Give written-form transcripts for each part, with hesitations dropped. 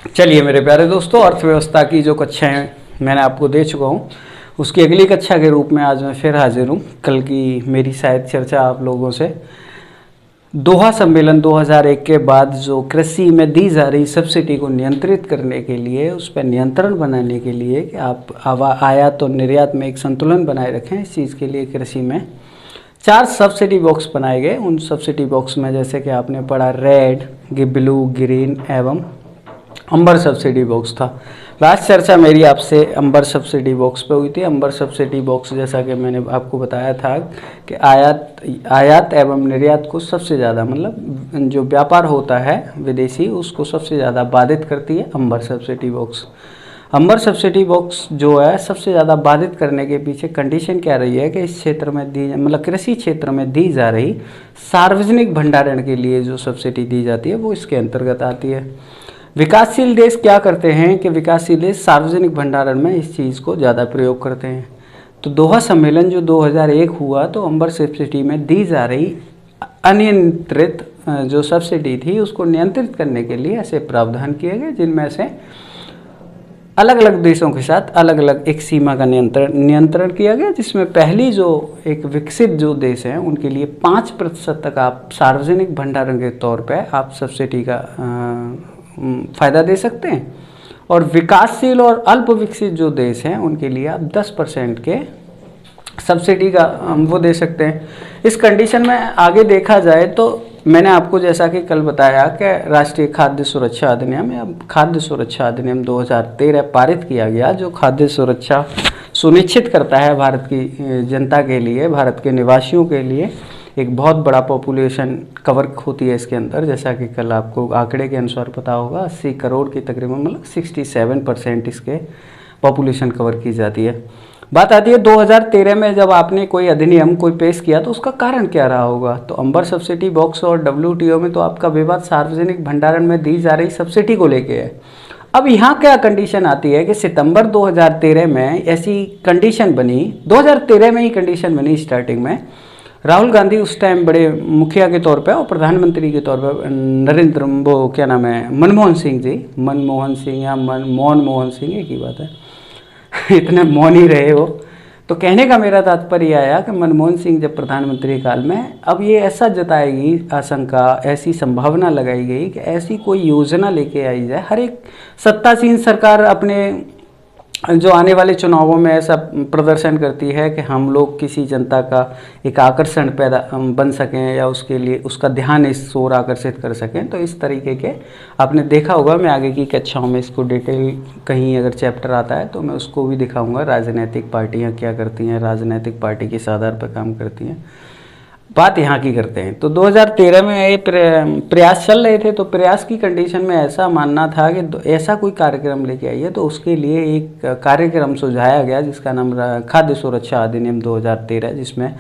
चलिए मेरे प्यारे दोस्तों, अर्थव्यवस्था की जो कक्षाएं मैंने आपको दे चुका हूँ, उसकी अगली कक्षा के रूप में आज मैं फिर हाजिर हूँ। कल की मेरी शायद चर्चा आप लोगों से दोहा सम्मेलन 2001 के बाद जो कृषि में दी जा रही सब्सिडी को नियंत्रित करने के लिए, उस पर नियंत्रण बनाने के लिए कि आप आयात और निर्यात में एक संतुलन बनाए रखें, इस चीज़ के लिए कृषि में 4 सब्सिडी बॉक्स बनाए गए। उन सब्सिडी बॉक्स में जैसे कि आपने पढ़ा रेड, ब्लू, ग्रीन एवं अंबर सब्सिडी बॉक्स था। लास्ट चर्चा मेरी आपसे अंबर सब्सिडी बॉक्स पे हुई थी। अंबर सब्सिडी बॉक्स जैसा कि मैंने आपको बताया था कि आयात एवं निर्यात को सबसे ज़्यादा, मतलब जो व्यापार होता है विदेशी, उसको सबसे ज़्यादा बाधित करती है अंबर सब्सिडी बॉक्स। अंबर सब्सिडी बॉक्स जो है सबसे ज़्यादा बाधित करने के पीछे कंडीशन क्या रही है कि इस क्षेत्र में मतलब कृषि क्षेत्र में दी जा रही सार्वजनिक भंडारण के लिए जो सब्सिडी दी जाती है वो इसके अंतर्गत आती है। विकासशील देश क्या करते हैं कि विकासशील देश सार्वजनिक भंडारण में इस चीज़ को ज़्यादा प्रयोग करते हैं। तो दोहा सम्मेलन जो 2001 हुआ, तो अंबर सब्सिडी में दी जा रही अनियंत्रित जो सब्सिडी थी उसको नियंत्रित करने के लिए ऐसे प्रावधान किए गए, जिनमें से अलग अलग देशों के साथ अलग अलग एक सीमा का नियंत्रण किया गया, जिसमें पहली जो एक विकसित जो देश हैं उनके लिए 5% तक आप सार्वजनिक भंडारण के तौर पर आप सब्सिडी का फ़ायदा दे सकते हैं, और विकासशील और अल्प विकसित जो देश हैं उनके लिए आप 10% के सब्सिडी का वो दे सकते हैं। इस कंडीशन में आगे देखा जाए तो मैंने आपको जैसा कि कल बताया कि राष्ट्रीय खाद्य सुरक्षा अधिनियम या खाद्य सुरक्षा अधिनियम 2013 पारित किया गया, जो खाद्य सुरक्षा सुनिश्चित करता है भारत की जनता के लिए, भारत के निवासियों के लिए। एक बहुत बड़ा पॉपुलेशन कवर होती है इसके अंदर, जैसा कि कल आपको आंकड़े के अनुसार पता होगा 80 करोड़ की तकरीबन, मतलब 67% इसके पॉपुलेशन कवर की जाती है। बात आती है 2013 में जब आपने कोई अधिनियम कोई पेश किया तो उसका कारण क्या रहा होगा। तो अंबर सब्सिडी बॉक्स और WTO में तो आपका विवाद सार्वजनिक भंडारण में दी जा रही सब्सिडी को लेके है। अब यहाँ क्या कंडीशन आती है कि सितंबर 2013 में ऐसी कंडीशन बनी, 2013 में ही कंडीशन बनी स्टार्टिंग में। राहुल गांधी उस टाइम बड़े मुखिया के तौर पे और प्रधानमंत्री के तौर पे मनमोहन सिंह जी, मनमोहन सिंह या मोहन सिंह एक ही बात है इतने मौन ही रहे वो। तो कहने का मेरा तात्पर्य आया कि मनमोहन सिंह जब प्रधानमंत्री काल में, अब ये ऐसा जताएगी आशंका, ऐसी संभावना लगाई गई कि ऐसी कोई योजना लेके आई जाए, हर एक सत्तासीन सरकार अपने जो आने वाले चुनावों में ऐसा प्रदर्शन करती है कि हम लोग किसी जनता का एक आकर्षण पैदा बन सकें या उसके लिए उसका ध्यान इस ओर आकर्षित कर सकें। तो इस तरीके के आपने देखा होगा, मैं आगे की कक्षाओं में इसको डिटेल कहीं अगर चैप्टर आता है तो मैं उसको भी दिखाऊंगा, राजनीतिक पार्टियां क्या करती हैं, राजनीतिक पार्टी किस आधार पर काम करती हैं। बात यहाँ की करते हैं। तो 2013 में ये प्रयास चल रहे थे, तो प्रयास की कंडीशन में ऐसा मानना था कि ऐसा कोई कार्यक्रम लेके आइए, तो उसके लिए एक कार्यक्रम सुझाया गया जिसका नाम खाद्य सुरक्षा अधिनियम 2013, जिसमें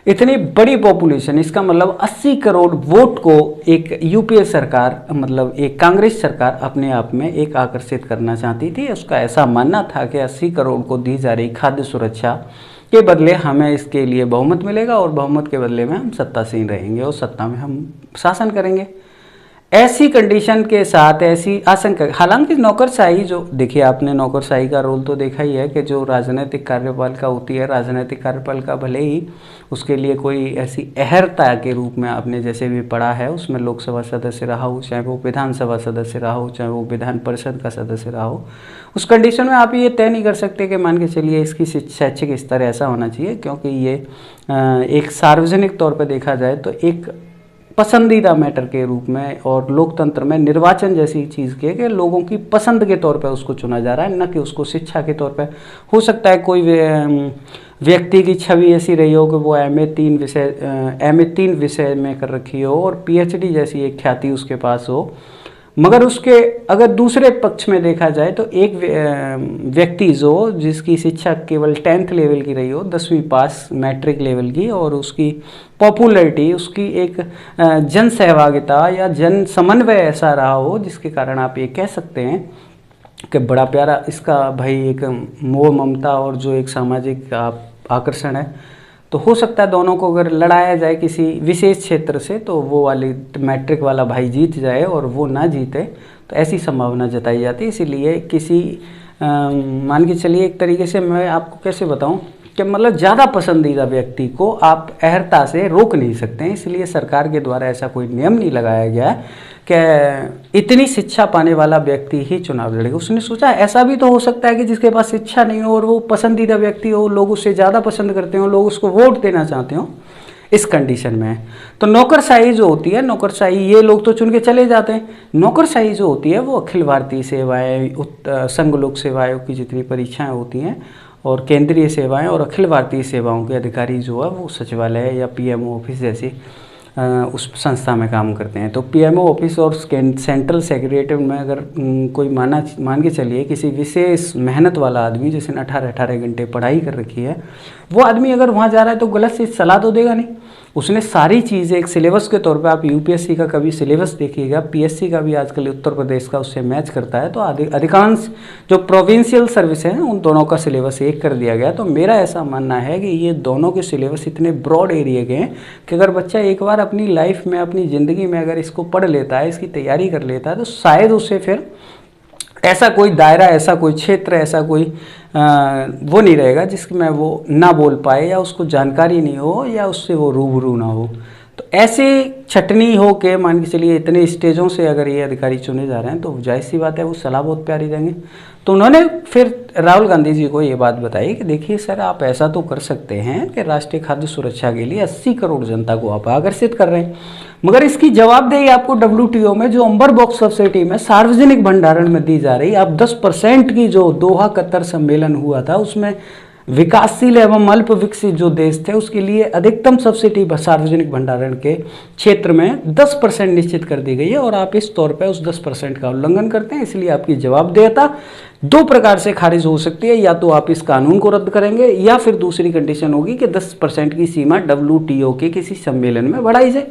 इतनी बड़ी पॉपुलेशन, इसका मतलब 80 करोड़ वोट को एक यूपीए सरकार, मतलब एक कांग्रेस सरकार अपने आप में एक आकर्षित करना चाहती थी। उसका ऐसा मानना था कि 80 करोड़ को दी जा रही खाद्य सुरक्षा के बदले हमें इसके लिए बहुमत मिलेगा और बहुमत के बदले में हम सत्तासीन रहेंगे और सत्ता में हम शासन करेंगे। ऐसी कंडीशन के साथ ऐसी आशंका, हालांकि नौकरशाही जो देखिए आपने नौकरशाही का रोल तो देखा ही है कि जो राजनीतिक कार्यपालिका होती है, राजनीतिक कार्यपालिका भले ही उसके लिए कोई ऐसी अहर्ता के रूप में आपने जैसे भी पढ़ा है, उसमें लोकसभा सदस्य रहा हो, चाहे वो विधानसभा सदस्य रहा हो, चाहे वो विधान परिषद का सदस्य रहा हो, उस कंडीशन में आप ये तय नहीं कर सकते कि मान के चलिए इसकी शैक्षिक स्तर ऐसा होना चाहिए, क्योंकि ये एक सार्वजनिक तौर पर देखा जाए तो एक पसंदीदा मैटर के रूप में और लोकतंत्र में निर्वाचन जैसी चीज़ के कि लोगों की पसंद के तौर पे उसको चुना जा रहा है, न कि उसको शिक्षा के तौर पे। हो सकता है कोई व्यक्ति की छवि ऐसी रही हो कि वो MA 3 विषय में कर रखी हो और PhD जैसी एक ख्याति उसके पास हो, मगर उसके अगर दूसरे पक्ष में देखा जाए तो एक व्यक्ति जो जिसकी शिक्षा केवल 10th लेवल की रही हो, 10वीं पास मैट्रिक लेवल की, और उसकी पॉपुलैरिटी, उसकी एक जन सहभागिता या जन समन्वय ऐसा रहा हो जिसके कारण आप ये कह सकते हैं कि बड़ा प्यारा इसका भाई एक मोह ममता और जो एक सामाजिक आकर्षण है, तो हो सकता है दोनों को अगर लड़ाया जाए किसी विशेष क्षेत्र से तो वो वाली मैट्रिक वाला भाई जीत जाए और वो ना जीते, तो ऐसी संभावना जताई जाती है। इसीलिए किसी मान के चलिए एक तरीके से मैं आपको कैसे बताऊं कि मतलब ज़्यादा पसंदीदा व्यक्ति को आप अहर्ता से रोक नहीं सकते हैं। इसलिए सरकार के द्वारा ऐसा कोई नियम नहीं लगाया गया है कि इतनी शिक्षा पाने वाला व्यक्ति ही चुनाव लड़ेगा। उसने सोचा ऐसा भी तो हो सकता है कि जिसके पास शिक्षा नहीं हो और वो पसंदीदा व्यक्ति हो, लोग उससे ज़्यादा पसंद करते हो, लोग उसको वोट देना चाहते हो, इस कंडीशन में। तो नौकरशाही जो होती है, नौकरशाही ये लोग तो चुन के चले जाते हैं। नौकरशाही जो होती है वो अखिल भारतीय सेवाएँ, संघ लोक सेवाओं की जितनी परीक्षाएँ होती हैं और केंद्रीय सेवाएं और अखिल भारतीय सेवाओं के अधिकारी जो है वो सचिवालय या पीएमओ ऑफिस जैसी उस संस्था में काम करते हैं। तो पीएमओ ऑफिस और सेंट्रल सेक्रेटरीट में अगर कोई मान के चलिए किसी विशेष मेहनत वाला आदमी जिसने 18 घंटे पढ़ाई कर रखी है, वो आदमी अगर वहाँ जा रहा है तो गलत से सलाह तो देगा नहीं। उसने सारी चीज़ें एक सिलेबस के तौर पे, आप यूपीएससी का कभी सिलेबस देखिएगा, पीएससी का भी आजकल उत्तर प्रदेश का उससे मैच करता है, तो अधिकांश जो प्रोविंशियल सर्विस हैं उन दोनों का सिलेबस एक कर दिया गया। तो मेरा ऐसा मानना है कि ये दोनों के सिलेबस इतने ब्रॉड एरिया के हैं कि अगर बच्चा एक बार अपनी लाइफ में, अपनी ज़िंदगी में अगर इसको पढ़ लेता है, इसकी तैयारी कर लेता है, तो शायद उससे फिर ऐसा कोई दायरा, ऐसा कोई क्षेत्र, ऐसा कोई वो नहीं रहेगा जिसमें वो ना बोल पाए या उसको जानकारी नहीं हो या उससे वो रूबरू ना हो। तो ऐसे छटनी हो के मान के चलिए इतने स्टेजों से अगर ये अधिकारी चुने जा रहे हैं तो जाहिर सी बात है वो सलाह बहुत प्यारी देंगे। तो उन्होंने फिर राहुल गांधी जी को ये बात बताई कि देखिए सर, आप ऐसा तो कर सकते हैं कि राष्ट्रीय खाद्य सुरक्षा के लिए 80 करोड़ जनता को आप आकर्षित कर रहे हैं, मगर इसकी जवाबदेही आपको WTO में जो अंबर बॉक्स सब्सिडी में सार्वजनिक भंडारण में दी जा रही, आप 10% की जो दोहा कतर सम्मेलन हुआ था उसमें विकासशील एवं अल्प विकसित जो देश थे उसके लिए अधिकतम सब्सिडी सार्वजनिक भंडारण के क्षेत्र में 10% निश्चित कर दी गई है और आप इस तौर पर उस 10% का उल्लंघन करते हैं। इसलिए आपकी जवाबदेहता 2 प्रकार से खारिज हो सकती है, या तो आप इस कानून को रद्द करेंगे या फिर दूसरी कंडीशन होगी कि 10% की सीमा WTO के किसी सम्मेलन में बढ़ाई जाए।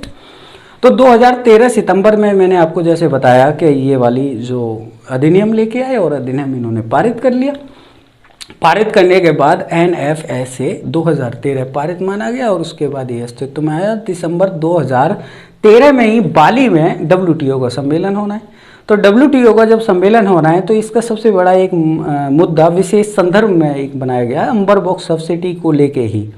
तो 2013 सितंबर में मैंने आपको जैसे बताया कि ये वाली जो अधिनियम लेके आए और अधिनियम इन्होंने पारित कर लिया। पारित करने के बाद NFSA 2013 पारित माना गया और उसके बाद ये अस्तित्व में आया। दिसंबर 2013 में ही बाली में WTO का सम्मेलन होना है। तो WTO का जब सम्मेलन होना है तो इसका सबसे बड़ा एक मुद्दा विशेष संदर्भ में एक बनाया गया अंबर बॉक्स सब्सिडी को लेके ही।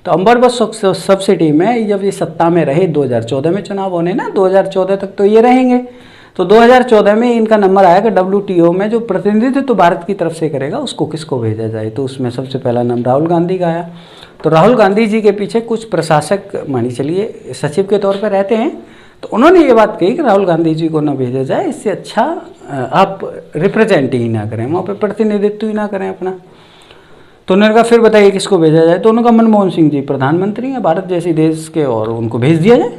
तो अंबर बॉक्स सब्सिडी में जब ये सत्ता में रहे, 2014 में चुनाव होने ना, 2014 तक तो ये रहेंगे। तो 2014 में इनका नंबर आया कि WTO में जो प्रतिनिधित्व तो भारत की तरफ से करेगा उसको किसको भेजा जाए। तो उसमें सबसे पहला नाम राहुल गांधी का आया। तो राहुल गांधी जी के पीछे कुछ प्रशासक मानी चलिए सचिव के तौर पर रहते हैं। तो उन्होंने ये बात कही कि राहुल गांधी जी को ना भेजा जाए, इससे अच्छा आप रिप्रेजेंट ही ना करें, वहाँ पर प्रतिनिधित्व ही ना करें अपना। तो उन्होंने कहा फिर बताइए किसको भेजा जाए। तो उन्होंने कहा मनमोहन सिंह जी प्रधानमंत्री हैं भारत जैसी देश के और उनको भेज दिया जाए।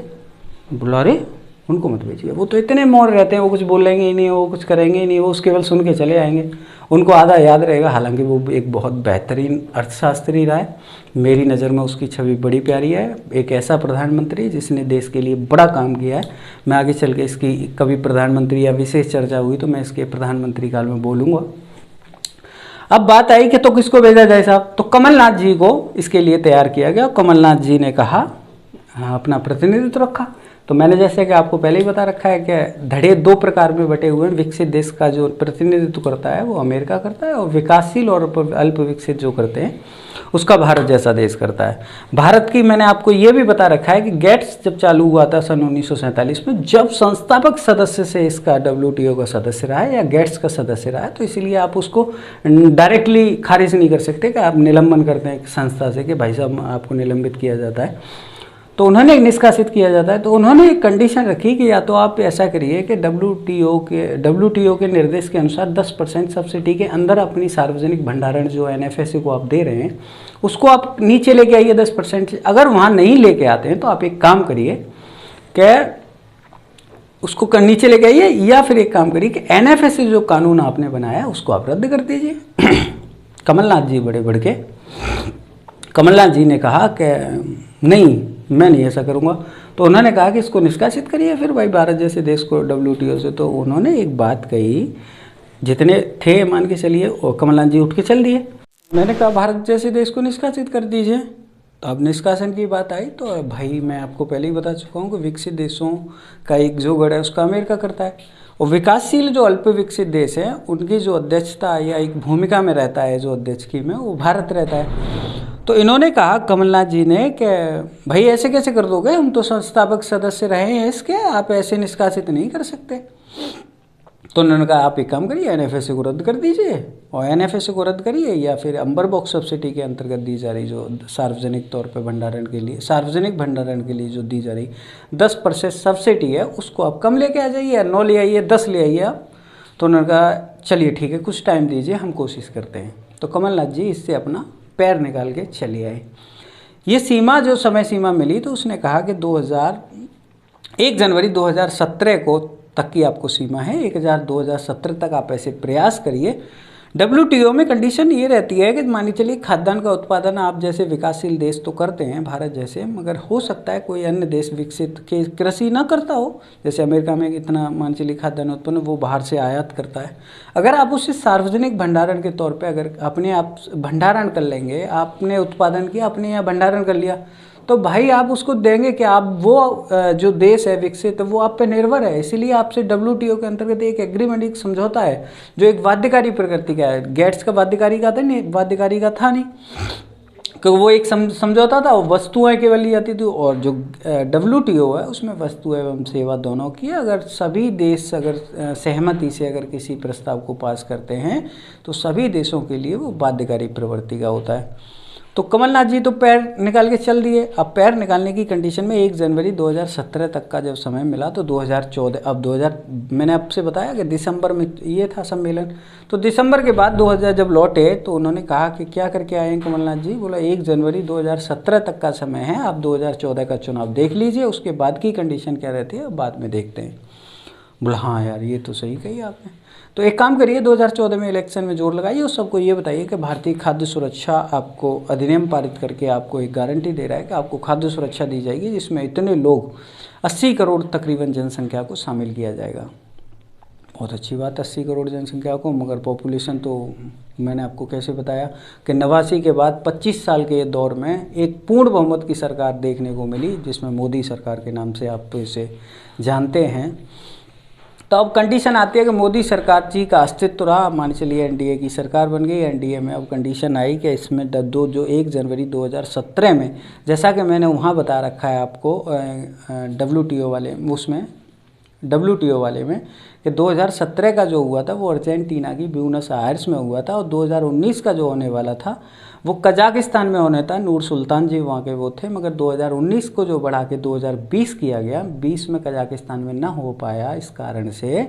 बोला अरे उनको मत भेजिए, वो तो इतने मौन रहते हैं, वो कुछ बोलेंगे ही नहीं, वो कुछ करेंगे ही नहीं, वो उसके केवल सुन के चले आएंगे, उनको आधा याद रहेगा। हालांकि वो एक बहुत बेहतरीन अर्थशास्त्री रहा है, मेरी नज़र में उसकी छवि बड़ी प्यारी है। एक ऐसा प्रधानमंत्री जिसने देश के लिए बड़ा काम किया है। मैं आगे चल के इसकी कभी प्रधानमंत्री या विशेष चर्चा हुई तो मैं इसके प्रधानमंत्री काल में बोलूँगा। अब बात आई कि तो किसको भेजा जाए साहब, तो कमलनाथ जी को इसके लिए तैयार किया गया। कमलनाथ जी ने कहा अपना प्रतिनिधित्व रखा। तो मैंने जैसे कि आपको पहले ही बता रखा है कि धड़े 2 प्रकार में बटे हुए हैं। विकसित देश का जो प्रतिनिधित्व करता है वो अमेरिका करता है और विकासशील और अल्प विकसित जो करते हैं उसका भारत जैसा देश करता है। भारत की मैंने आपको ये भी बता रखा है कि गेट्स जब चालू हुआ था सन 1947 में, जब संस्थापक सदस्य से इसका WTO का सदस्य रहा है या गेट्स का सदस्य रहा है, तो इसीलिए आप उसको डायरेक्टली खारिज नहीं कर सकते कि आप निलंबन करते हैं संस्था से कि भाई साहब आपको निलंबित किया जाता है, तो उन्होंने निष्कासित किया जाता है। तो उन्होंने एक कंडीशन रखी कि या तो आप ऐसा करिए कि WTO के निर्देश के अनुसार 10% सब्सिडी के अंदर अपनी सार्वजनिक भंडारण जो NFSA को आप दे रहे हैं उसको आप नीचे लेके आइए 10%। अगर वहाँ नहीं लेके आते हैं तो आप एक काम करिए कि उसको नीचे लेके आइए, या फिर एक काम करिए कि NFSA जो कानून आपने बनाया उसको आप रद्द कर दीजिए। कमलनाथ जी बड़े बढ़के कमलनाथ जी ने कहा कि नहीं, मैं नहीं ऐसा करूँगा। तो उन्होंने कहा कि इसको निष्कासित करिए फिर भाई भारत जैसे देश को WTO से। तो उन्होंने एक बात कही, जितने थे मान के चलिए और कमलनाथ जी उठ के चल दिए। मैंने कहा भारत जैसे देश को निष्कासित कर दीजिए। तो अब निष्कासन की बात आई तो भाई मैं आपको पहले ही बता चुका हूँ कि विकसित देशों का एक जो गढ़ है उसका अमेरिका करता है, और विकासशील जो अल्प विकसित देश हैं उनकी जो अध्यक्षता या एक भूमिका में रहता है जो अध्यक्ष की में, वो भारत रहता है। तो इन्होंने कहा कमलनाथ जी ने कि भाई ऐसे कैसे कर दोगे, हम तो संस्थापक सदस्य रहे हैं इसके, आप ऐसे निष्कासित नहीं कर सकते। तो उन्होंने कहा आप एक काम करिए, एनएफएसए को रद्द कर दीजिए, और एनएफएसए को रद्द करिए या फिर अंबर बॉक्स सब्सिडी के अंतर्गत दी जा रही जो सार्वजनिक तौर पे भंडारण के लिए, सार्वजनिक भंडारण के लिए जो दी जा रही 10% सब्सिडी है, उसको आप कम लेके आ जाइए, 9 ले आइए, 10 ले आइए आप। तो उन्होंने कहा चलिए ठीक है, कुछ टाइम दीजिए, हम कोशिश करते हैं। तो कमलनाथ जी इससे अपना पैर निकाल के चले आए। ये सीमा जो समय सीमा मिली तो उसने कहा कि 1 जनवरी 2017 को तक की आपको सीमा है, 2017 तक आप ऐसे प्रयास करिए। WTO में कंडीशन ये रहती है कि मानिए चलिए खाद्यान्न का उत्पादन आप जैसे विकासशील देश तो करते हैं भारत जैसे, मगर हो सकता है कोई अन्य देश विकसित के कृषि ना करता हो, जैसे अमेरिका में इतना मान चलिए खाद्यान्न उत्पन्न वो बाहर से आयात करता है। अगर आप उसे सार्वजनिक भंडारण के तौर पर अगर अपने आप भंडारण कर लेंगे, आपने उत्पादन किया, अपने यहाँ भंडारण कर लिया, तो भाई आप उसको देंगे कि आप वो जो देश है विकसित वो आप पे निर्भर है, इसीलिए आपसे WTO के अंतर्गत एक एग्रीमेंट, एक समझौता है जो एक बाध्यकारी प्रकृति का है। गेट्स का बाध्यकारी का था नहीं, बाध्यकारी का था नहीं, क्योंकि वो एक समझौता था, वो वस्तुएं केवल ली जाती थी, और जो WTO है उसमें वस्तु एवं सेवा दोनों की अगर सभी देश अगर सहमति से अगर किसी प्रस्ताव को पास करते हैं तो सभी देशों के लिए वो बाध्यकारी प्रवृत्ति का होता है। तो कमलनाथ जी तो पैर निकाल के चल दिए। अब पैर निकालने की कंडीशन में 1 जनवरी 2017 तक का जब समय मिला तो 2014, अब 2000 मैंने आपसे बताया कि दिसंबर में ये था सम्मेलन, तो दिसंबर के बाद 2000 जब लौटे तो उन्होंने कहा कि क्या करके आए हैं कमलनाथ जी, बोला 1 जनवरी 2017 तक का समय है, आप 2014 का चुनाव देख लीजिए, उसके बाद की कंडीशन क्या रहती है बाद में देखते हैं। बोला हाँ यार ये तो सही कही आपने। तो एक काम करिए 2014 में इलेक्शन में जोर लगाइए और सबको ये बताइए कि भारतीय खाद्य सुरक्षा आपको अधिनियम पारित करके आपको एक गारंटी दे रहा है कि आपको खाद्य सुरक्षा दी जाएगी जिसमें इतने लोग 80 करोड़ तकरीबन जनसंख्या को शामिल किया जाएगा। बहुत अच्छी बात 80 करोड़ जनसंख्या को, मगर पॉपुलेशन तो मैंने आपको कैसे बताया कि 89 के बाद 25 साल के दौर में एक पूर्ण बहुमत की सरकार देखने को मिली जिसमें मोदी सरकार के नाम से आप तो इसे जानते हैं। तो अब कंडीशन आती है कि मोदी सरकार जी का अस्तित्व रहा, मान चलिए NDA की सरकार बन गई, NDA में अब कंडीशन आई कि इसमें जो 1 जनवरी 2017 में, जैसा कि मैंने वहाँ बता रखा है आपको WTO वाले में कि 2017 का जो हुआ था वो अर्जेंटीना की ब्यूनस आयर्स में हुआ था, और 2019 का जो होने वाला था वो कजाकिस्तान में होने था, नूर सुल्तान जी वहाँ के वो थे, मगर 2019 को जो बढ़ा के 2020 किया गया, 20 में कजाकिस्तान में ना हो पाया इस कारण से,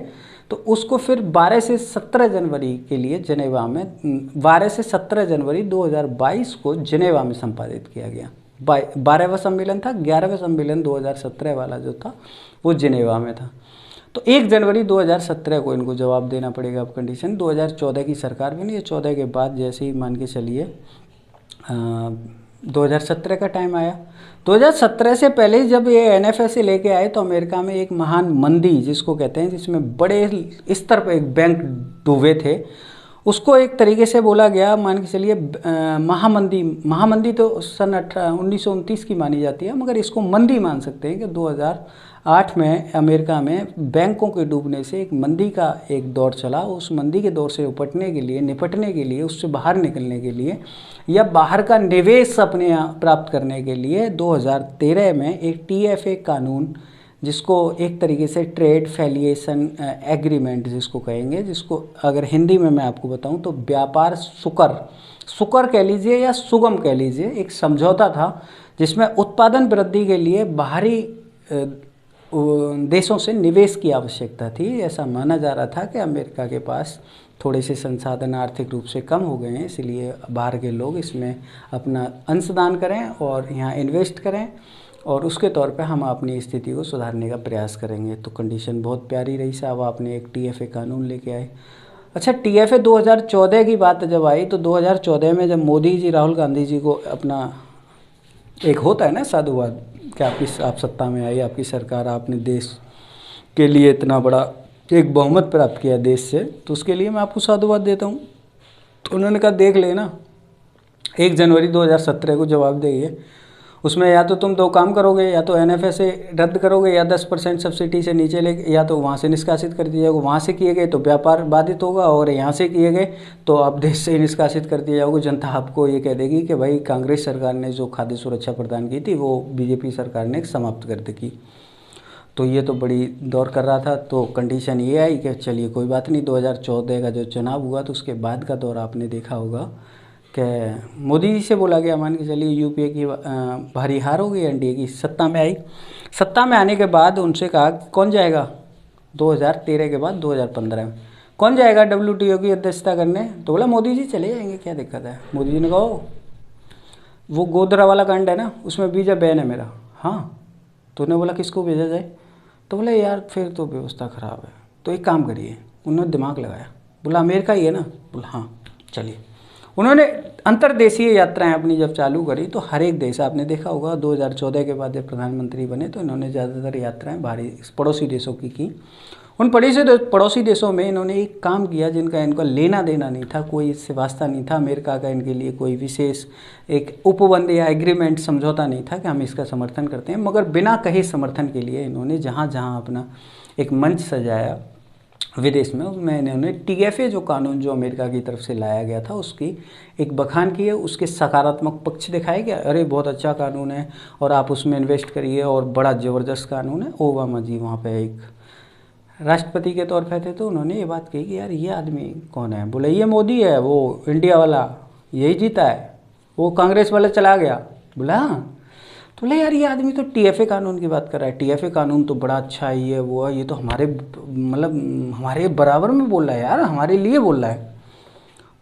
तो उसको फिर 12 से 17 जनवरी के लिए जनेवा में 12 से 17 जनवरी 2022 को जनेवा में संपादित किया गया। 12वां सम्मेलन था, 11वां सम्मेलन 2017 वाला जो था वो जनेवा में था। तो 1 जनवरी 2017 को इनको जवाब देना पड़ेगा। अब कंडीशन 2014 की सरकार बनी है, 14 के बाद जैसे ही मान के चलिए 2017 का टाइम आया। 2017 से पहले जब ये NFSA लेके आए तो अमेरिका में एक महान मंदी जिसको कहते हैं, जिसमें बड़े स्तर पर एक बैंक डूबे थे, उसको एक तरीके से बोला गया, मान के चलिए महामंदी तो सन 1929 की मानी जाती है, मगर इसको मंदी मान सकते हैं कि 2008 में अमेरिका में बैंकों के डूबने से एक मंदी का एक दौर चला। उस मंदी के दौर से निपटने के लिए उससे बाहर निकलने के लिए या बाहर का निवेश अपने यहाँ प्राप्त करने के लिए 2013 में एक TFA कानून, जिसको एक तरीके से ट्रेड फैलिएशन एग्रीमेंट जिसको कहेंगे, जिसको अगर हिंदी में मैं आपको बताऊं तो व्यापार सुकर कह लीजिए या सुगम कह लीजिए, एक समझौता था जिसमें उत्पादन वृद्धि के लिए बाहरी देशों से निवेश की आवश्यकता थी। ऐसा माना जा रहा था कि अमेरिका के पास थोड़े से संसाधन आर्थिक रूप से कम हो गए हैं, इसलिए बाहर के लोग इसमें अपना अंशदान करें और यहाँ इन्वेस्ट करें, और उसके तौर पे हम अपनी स्थिति को सुधारने का प्रयास करेंगे। तो कंडीशन बहुत प्यारी रही साहब, आपने एक TFA कानून लेके आए। अच्छा, TFA 2014 की बात जब आई तो 2014 में जब मोदी जी राहुल गांधी जी को अपना एक होता है ना साधुवाद कि आप सत्ता में आई, आपकी सरकार, आपने देश के लिए इतना बड़ा एक बहुमत प्राप्त किया देश से, तो उसके लिए मैं आपको साधुवाद देता हूँ। तो उन्होंने कहा देख लेना, 1 जनवरी 2017 को जवाब देंगे। उसमें या तो तुम 2 काम करोगे, या तो NFSA रद्द करोगे, या 10% सब्सिडी से नीचे ले, या तो वहाँ से निष्कासित कर दिया जाएगा। वहाँ से किए गए तो व्यापार बाधित होगा, और यहाँ से किए गए तो आप देश से ही निष्कासित कर दिया जाओगे। जनता आपको ये कह देगी कि भाई कांग्रेस सरकार ने जो खाद्य सुरक्षा प्रदान की थी वो बीजेपी सरकार ने समाप्त कर दी। तो ये तो बड़ी दौर कर रहा था। तो कंडीशन ये आई कि चलिए कोई बात नहीं, 2014 का जो चुनाव हुआ तो उसके बाद का दौर आपने देखा होगा कि मोदी जी से बोला गया, मान के चलिए यूपीए की भारी हार हो गई, एनडीए की सत्ता में आई। सत्ता में आने के बाद उनसे कहा कौन जाएगा 2013 के बाद 2015 में कौन जाएगा WTO की अध्यक्षता करने, तो बोला मोदी जी चले जाएंगे, क्या दिक्कत है। मोदी जी ने कहा वो गोधरा वाला कांड है ना, उसमें वीजा बैन है मेरा। हाँ, तो उन्होंने बोला किसको भेजा जाए, तो बोला यार फिर तो व्यवस्था ख़राब है, तो एक काम करिए। उन्होंने दिमाग लगाया, बोला अमेरिका ही है ना, बोला हाँ चलिए। उन्होंने अंतर्देशीय यात्राएं अपनी जब चालू करी तो हर एक देश, आपने देखा होगा 2014 के बाद जब प्रधानमंत्री बने तो इन्होंने ज़्यादातर यात्राएं बाहरी पड़ोसी देशों की। उन पड़ोसी देशों में इन्होंने एक काम किया जिनका इनका लेना देना नहीं था, कोई इससे वास्ता नहीं था। अमेरिका का इनके लिए कोई विशेष एक उपबंध या एग्रीमेंट समझौता नहीं था कि हम इसका समर्थन करते हैं, मगर बिना कहे समर्थन के लिए इन्होंने जहाँ जहाँ अपना एक मंच सजाया विदेश में, उसमें इन्होंने TFA जो कानून जो अमेरिका की तरफ से लाया गया था उसकी एक बखान की है, उसके सकारात्मक पक्ष दिखाए गया, अरे बहुत अच्छा कानून है और आप उसमें इन्वेस्ट करिए और बड़ा ज़बरदस्त कानून है। ओबामा जी वहाँ पे एक राष्ट्रपति के तौर पर थे तो उन्होंने ये बात कही कि यार ये आदमी कौन है, बोले ये मोदी है, वो इंडिया वाला यही जीता है, वो कांग्रेस वाला चला गया। बोला हाँ, तो बोले यार ये आदमी तो TFA कानून की बात कर रहा है, TFA कानून तो बड़ा अच्छा है, ये वो है, ये तो हमारे मतलब हमारे बराबर में बोल रहा है यार, हमारे लिए बोल रहा है।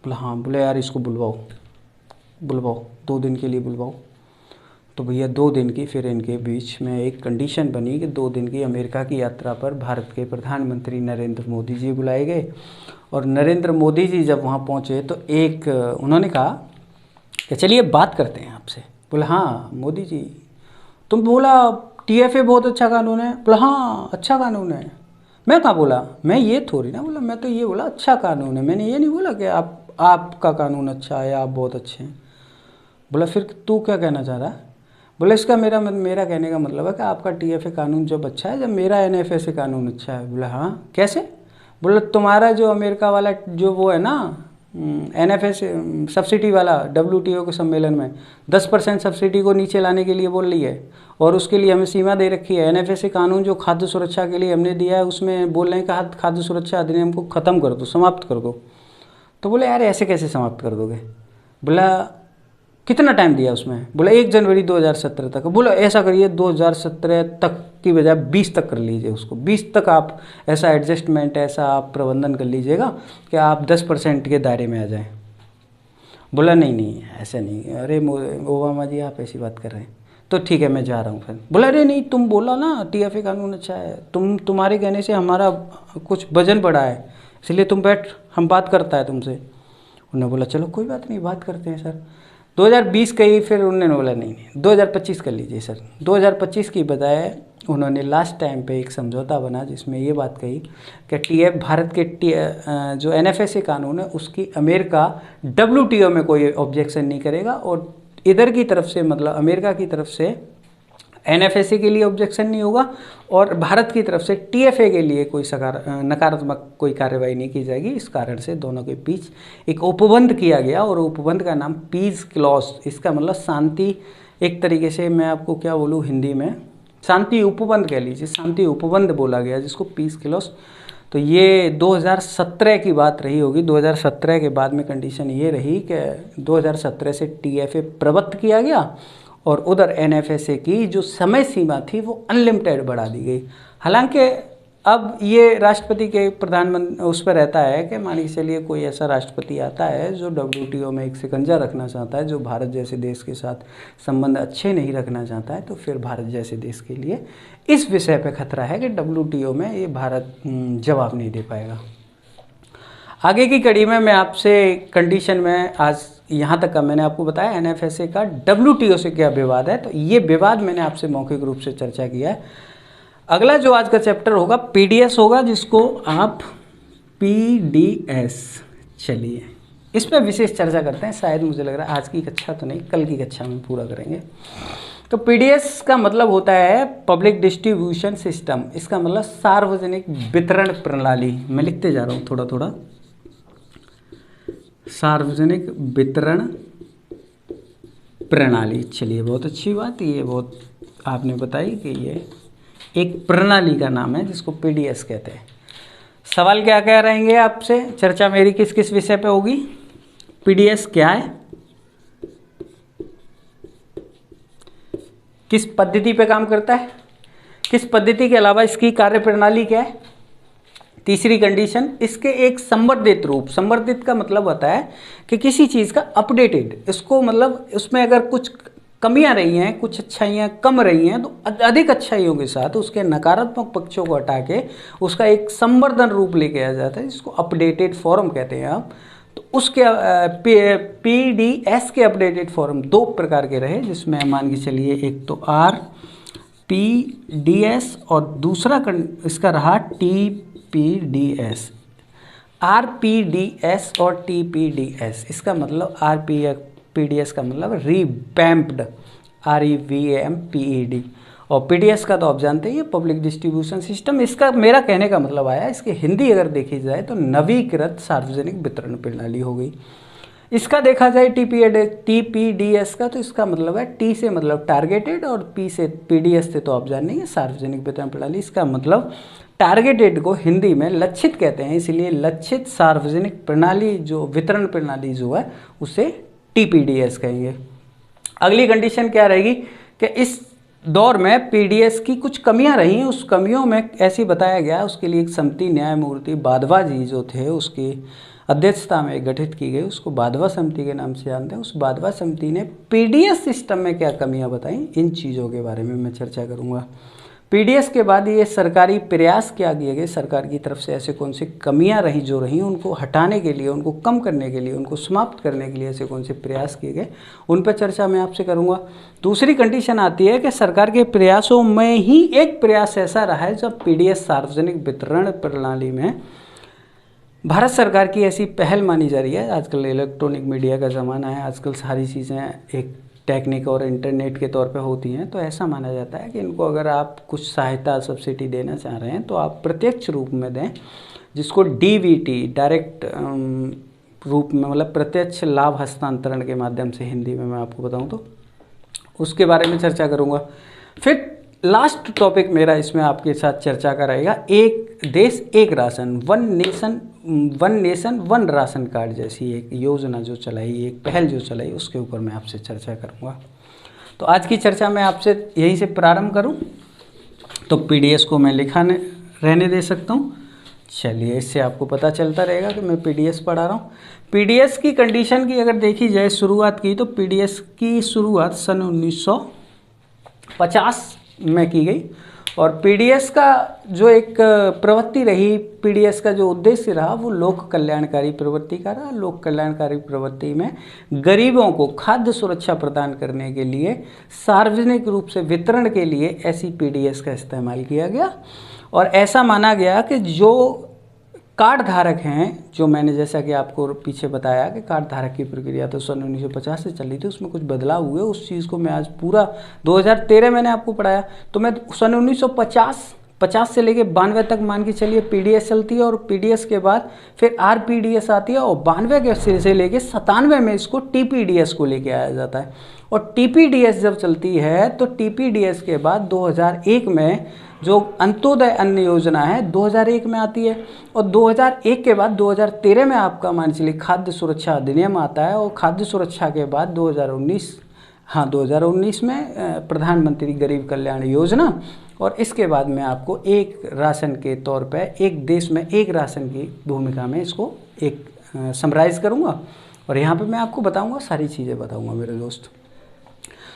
बोला हाँ, बोले यार इसको बुलवाओ 2 दिन के लिए बुलवाओ। तो भैया 2 दिन की फिर इनके बीच में एक कंडीशन बनी कि 2 दिन की अमेरिका की यात्रा पर भारत के प्रधानमंत्री नरेंद्र मोदी जी बुलाए गए। और नरेंद्र मोदी जी जब वहाँ पहुँचे तो एक उन्होंने कहा कि चलिए बात करते हैं आपसे। बोला हाँ मोदी जी, तुम बोला TFA बहुत अच्छा कानून है। बोला हाँ अच्छा कानून है। मैं कहाँ बोला, मैं ये थोड़ी ना बोला, मैं तो ये बोला अच्छा कानून है, मैंने ये नहीं बोला कि आपका कानून अच्छा है, आप बहुत अच्छे हैं। बोला फिर तू क्या कहना चाह रहा है। बोले इसका मेरा कहने का मतलब है कि आपका TFA कानून जब अच्छा है, जब मेरा NFSA कानून अच्छा है। बोला हाँ कैसे। बोले तुम्हारा जो अमेरिका वाला जो वो है ना NFSA सब्सिडी वाला WTO के सम्मेलन में 10% सब्सिडी को नीचे लाने के लिए बोल रही है, और उसके लिए हमें सीमा दे रखी है। NFSA कानून जो खाद्य सुरक्षा के लिए हमने दिया है उसमें बोल रहे हैं कि खाद्य सुरक्षा अधिनियम को ख़त्म कर दो, समाप्त कर दो। तो बोले यार ऐसे कैसे समाप्त कर दोगे। बोला कितना टाइम दिया उसमें। बोला 1 जनवरी 2017 तक। बोला ऐसा करिए 2017 तक की बजाय 20 तक कर लीजिए उसको, 20 तक आप ऐसा एडजस्टमेंट, ऐसा आप प्रबंधन कर लीजिएगा कि आप 10% के दायरे में आ जाएं। बोला नहीं ऐसा नहीं, अरे ओबामा जी आप ऐसी बात कर रहे हैं, तो ठीक है मैं जा रहा हूँ फिर। बोला अरे नहीं तुम बोला ना TFA कानून अच्छा है, तुम्हारे कहने से हमारा कुछ वजन बढ़ा है, इसलिए तुम बैठ, हम बात करता है तुमसे। उन्होंने बोला चलो कोई बात नहीं, बात करते हैं सर। 2020 कही, फिर उन्होंने बोला नहीं 2025 कर लीजिए सर। 2025 की बजाय उन्होंने लास्ट टाइम पे एक समझौता बना जिसमें ये बात कही कि भारत के जो NFSA कानून है उसकी अमेरिका WTO में कोई ऑब्जेक्शन नहीं करेगा, और इधर की तरफ से मतलब अमेरिका की तरफ से NFSA के लिए ऑब्जेक्शन नहीं होगा, और भारत की तरफ से TFA के लिए कोई नकारात्मक कोई कार्रवाई नहीं की जाएगी। इस कारण से दोनों के बीच एक उपबंध किया गया, और उपबंध का नाम पीस क्लॉज, इसका मतलब शांति, एक तरीके से मैं आपको क्या बोलूँ हिंदी में, शांति उपबंध कह लीजिए, शांति उपबंध बोला गया जिसको पीस क्लॉज। तो ये 2017 की बात रही होगी। 2017 के बाद में कंडीशन ये रही कि 2017 से TFA प्रवृत्त किया गया, और उधर NFSA की जो समय सीमा थी वो अनलिमिटेड बढ़ा दी गई। हालांकि अब ये राष्ट्रपति के प्रधानमंत्री उस पर रहता है कि मान के चलिए कोई ऐसा राष्ट्रपति आता है जो WTO में एक शिकंजा रखना चाहता है, जो भारत जैसे देश के साथ संबंध अच्छे नहीं रखना चाहता है, तो फिर भारत जैसे देश के लिए इस विषय पे खतरा है कि WTO में ये भारत जवाब नहीं दे पाएगा। आगे की कड़ी में मैं आपसे कंडीशन में आज यहाँ तक का मैंने आपको बताया NFSA का WTO से क्या विवाद है, तो ये विवाद मैंने आपसे मौखिक रूप से चर्चा किया है। अगला जो आज का चैप्टर होगा PDS होगा, जिसको आप PDS, चलिए इस पर विशेष चर्चा करते हैं। शायद मुझे लग रहा है आज की कक्षा तो नहीं, कल की कक्षा में पूरा करेंगे। तो पीडीएस का मतलब होता है पब्लिक डिस्ट्रीब्यूशन सिस्टम। इसका मतलब सार्वजनिक वितरण प्रणाली। मैं लिखते जा रहा हूँ थोड़ा थोड़ा। सार्वजनिक वितरण प्रणाली। चलिए, बहुत अच्छी बात। ये बहुत आपने बताई कि ये एक प्रणाली का नाम है जिसको पीडीएस कहते हैं। सवाल क्या क्या रहेंगे आपसे? चर्चा मेरी किस किस विषय पे होगी? पीडीएस क्या है, किस पद्धति पे काम करता है, किस पद्धति के अलावा इसकी कार्यप्रणाली क्या है, तीसरी कंडीशन इसके एक संवर्धित रूप। संवर्धित का मतलब होता है कि किसी चीज़ का अपडेटेड, इसको मतलब उसमें अगर कुछ कमियां रही हैं, कुछ अच्छाइयाँ कम रही हैं, तो अधिक अच्छाइयों के साथ उसके नकारात्मक पक्षों को हटा के उसका एक संवर्धन रूप लेके आ जाता है, जिसको अपडेटेड फॉर्म कहते हैं आप। तो उसके पीडीएस के अपडेटेड फॉर्म दो प्रकार के रहे, जिसमें मान के चलिए एक तो आरपीडीएस और दूसरा इसका रहा टीपीडीएस। आरपीडीएस और टीपीडीएस, इसका मतलब पीडीएस का मतलब रिवैम्प्ड, REVAMPED, और पीडीएस का तो आप जानते ही पब्लिक डिस्ट्रीब्यूशन सिस्टम। इसका मेरा कहने का मतलब आया, इसकी हिंदी अगर देखी जाए तो नवीकृत सार्वजनिक वितरण प्रणाली हो गई। इसका देखा जाए टीपीडीएस का, तो इसका मतलब है टी से मतलब टारगेटेड और पी से पीडीएस से तो आप जानेंगे सार्वजनिक वितरण प्रणाली। इसका मतलब टारगेटेड को हिंदी में लक्षित कहते हैं, इसलिए लक्षित सार्वजनिक प्रणाली जो वितरण प्रणाली जो है उसे टीपीडीएस कहेंगे। अगली कंडीशन क्या रहेगी कि इस दौर में पीडीएस की कुछ कमियां रही, उस कमियों में ऐसी बताया गया, उसके लिए एक समिति न्यायमूर्ति बाधवा जी जो थे उसकी अध्यक्षता में गठित की गई, उसको बाधवा समिति के नाम से जानते हैं। उस बाधवा समिति ने पीडीएस सिस्टम में क्या कमियां बताई, इन चीज़ों के बारे में मैं चर्चा करूँगा। पीडीएस के बाद ये सरकारी प्रयास क्या किए गए, सरकार की तरफ से ऐसे कौन सी कमियां रही जो रही, उनको हटाने के लिए, उनको कम करने के लिए, उनको समाप्त करने के लिए ऐसे कौन से प्रयास किए गए, उन पर चर्चा मैं आपसे करूंगा। दूसरी कंडीशन आती है कि सरकार के प्रयासों में ही एक प्रयास ऐसा रहा है जब पीडीएस सार्वजनिक वितरण प्रणाली में भारत सरकार की ऐसी पहल मानी जा रही है। आजकल इलेक्ट्रॉनिक मीडिया का ज़माना है, आजकल सारी चीज़ें एक टेक्निक और इंटरनेट के तौर पे होती हैं, तो ऐसा माना जाता है कि इनको अगर आप कुछ सहायता सब्सिडी देना चाह रहे हैं तो आप प्रत्यक्ष रूप में दें, जिसको डीवीटी डायरेक्ट रूप में मतलब प्रत्यक्ष लाभ हस्तांतरण के माध्यम से हिंदी में मैं आपको बताऊं तो उसके बारे में चर्चा करूंगा। फिर लास्ट टॉपिक मेरा इसमें आपके साथ चर्चा का रहेगा एक देश एक ration, one nation one ration card जैसी एक योजना जो चलाई, एक पहल जो चलाई, उसके ऊपर मैं आपसे चर्चा करूंगा। तो आज की चर्चा मैं आपसे यहीं से प्रारंभ करूं तो पीडीएस को मैं लिखा रहने दे सकता हूं। चलिए, इससे आपको पता चलता रहेगा कि मैं पीडीएस पढ़ा रहा हूँ। पीडीएस की कंडीशन की अगर देखी जाए शुरुआत की, तो पीडीएस की शुरुआत सन 1950 में की गई, और पीडीएस का जो एक प्रवृत्ति रही, पीडीएस का जो उद्देश्य रहा वो लोक कल्याणकारी प्रवृत्ति का रहा। लोक कल्याणकारी प्रवृत्ति में गरीबों को खाद्य सुरक्षा प्रदान करने के लिए, सार्वजनिक रूप से वितरण के लिए ऐसी पीडीएस का इस्तेमाल किया गया, और ऐसा माना गया कि जो कार्ड धारक हैं, जो मैंने जैसा कि आपको पीछे बताया कि कार्ड धारक की प्रक्रिया तो सन 1950 से चली थी, उसमें कुछ बदलाव हुए, उस चीज़ को मैं आज पूरा 2013 मैंने आपको पढ़ाया, तो मैं सन 1950 से लेके 92 तक मान के चलिए पीडीएस चलती है, और पीडीएस के बाद फिर आरपीडीएस आती है, और 92 के से लेके 97 में इसको टीपीडीएस को लेके आया जाता है। और टीपीडीएस जब चलती है तो टीपीडीएस के बाद 2001 में जो अंत्योदय अन्न योजना है 2001 में आती है, और 2001 के बाद 2013 में आपका मान चलिए खाद्य सुरक्षा अधिनियम आता है, और खाद्य सुरक्षा के बाद 2019 में प्रधानमंत्री गरीब कल्याण योजना, और इसके बाद मैं आपको एक राशन के तौर पे एक देश में एक राशन की भूमिका में इसको एक समराइज करूँगा, और यहाँ पे मैं आपको बताऊँगा, सारी चीज़ें बताऊँगा मेरे दोस्त।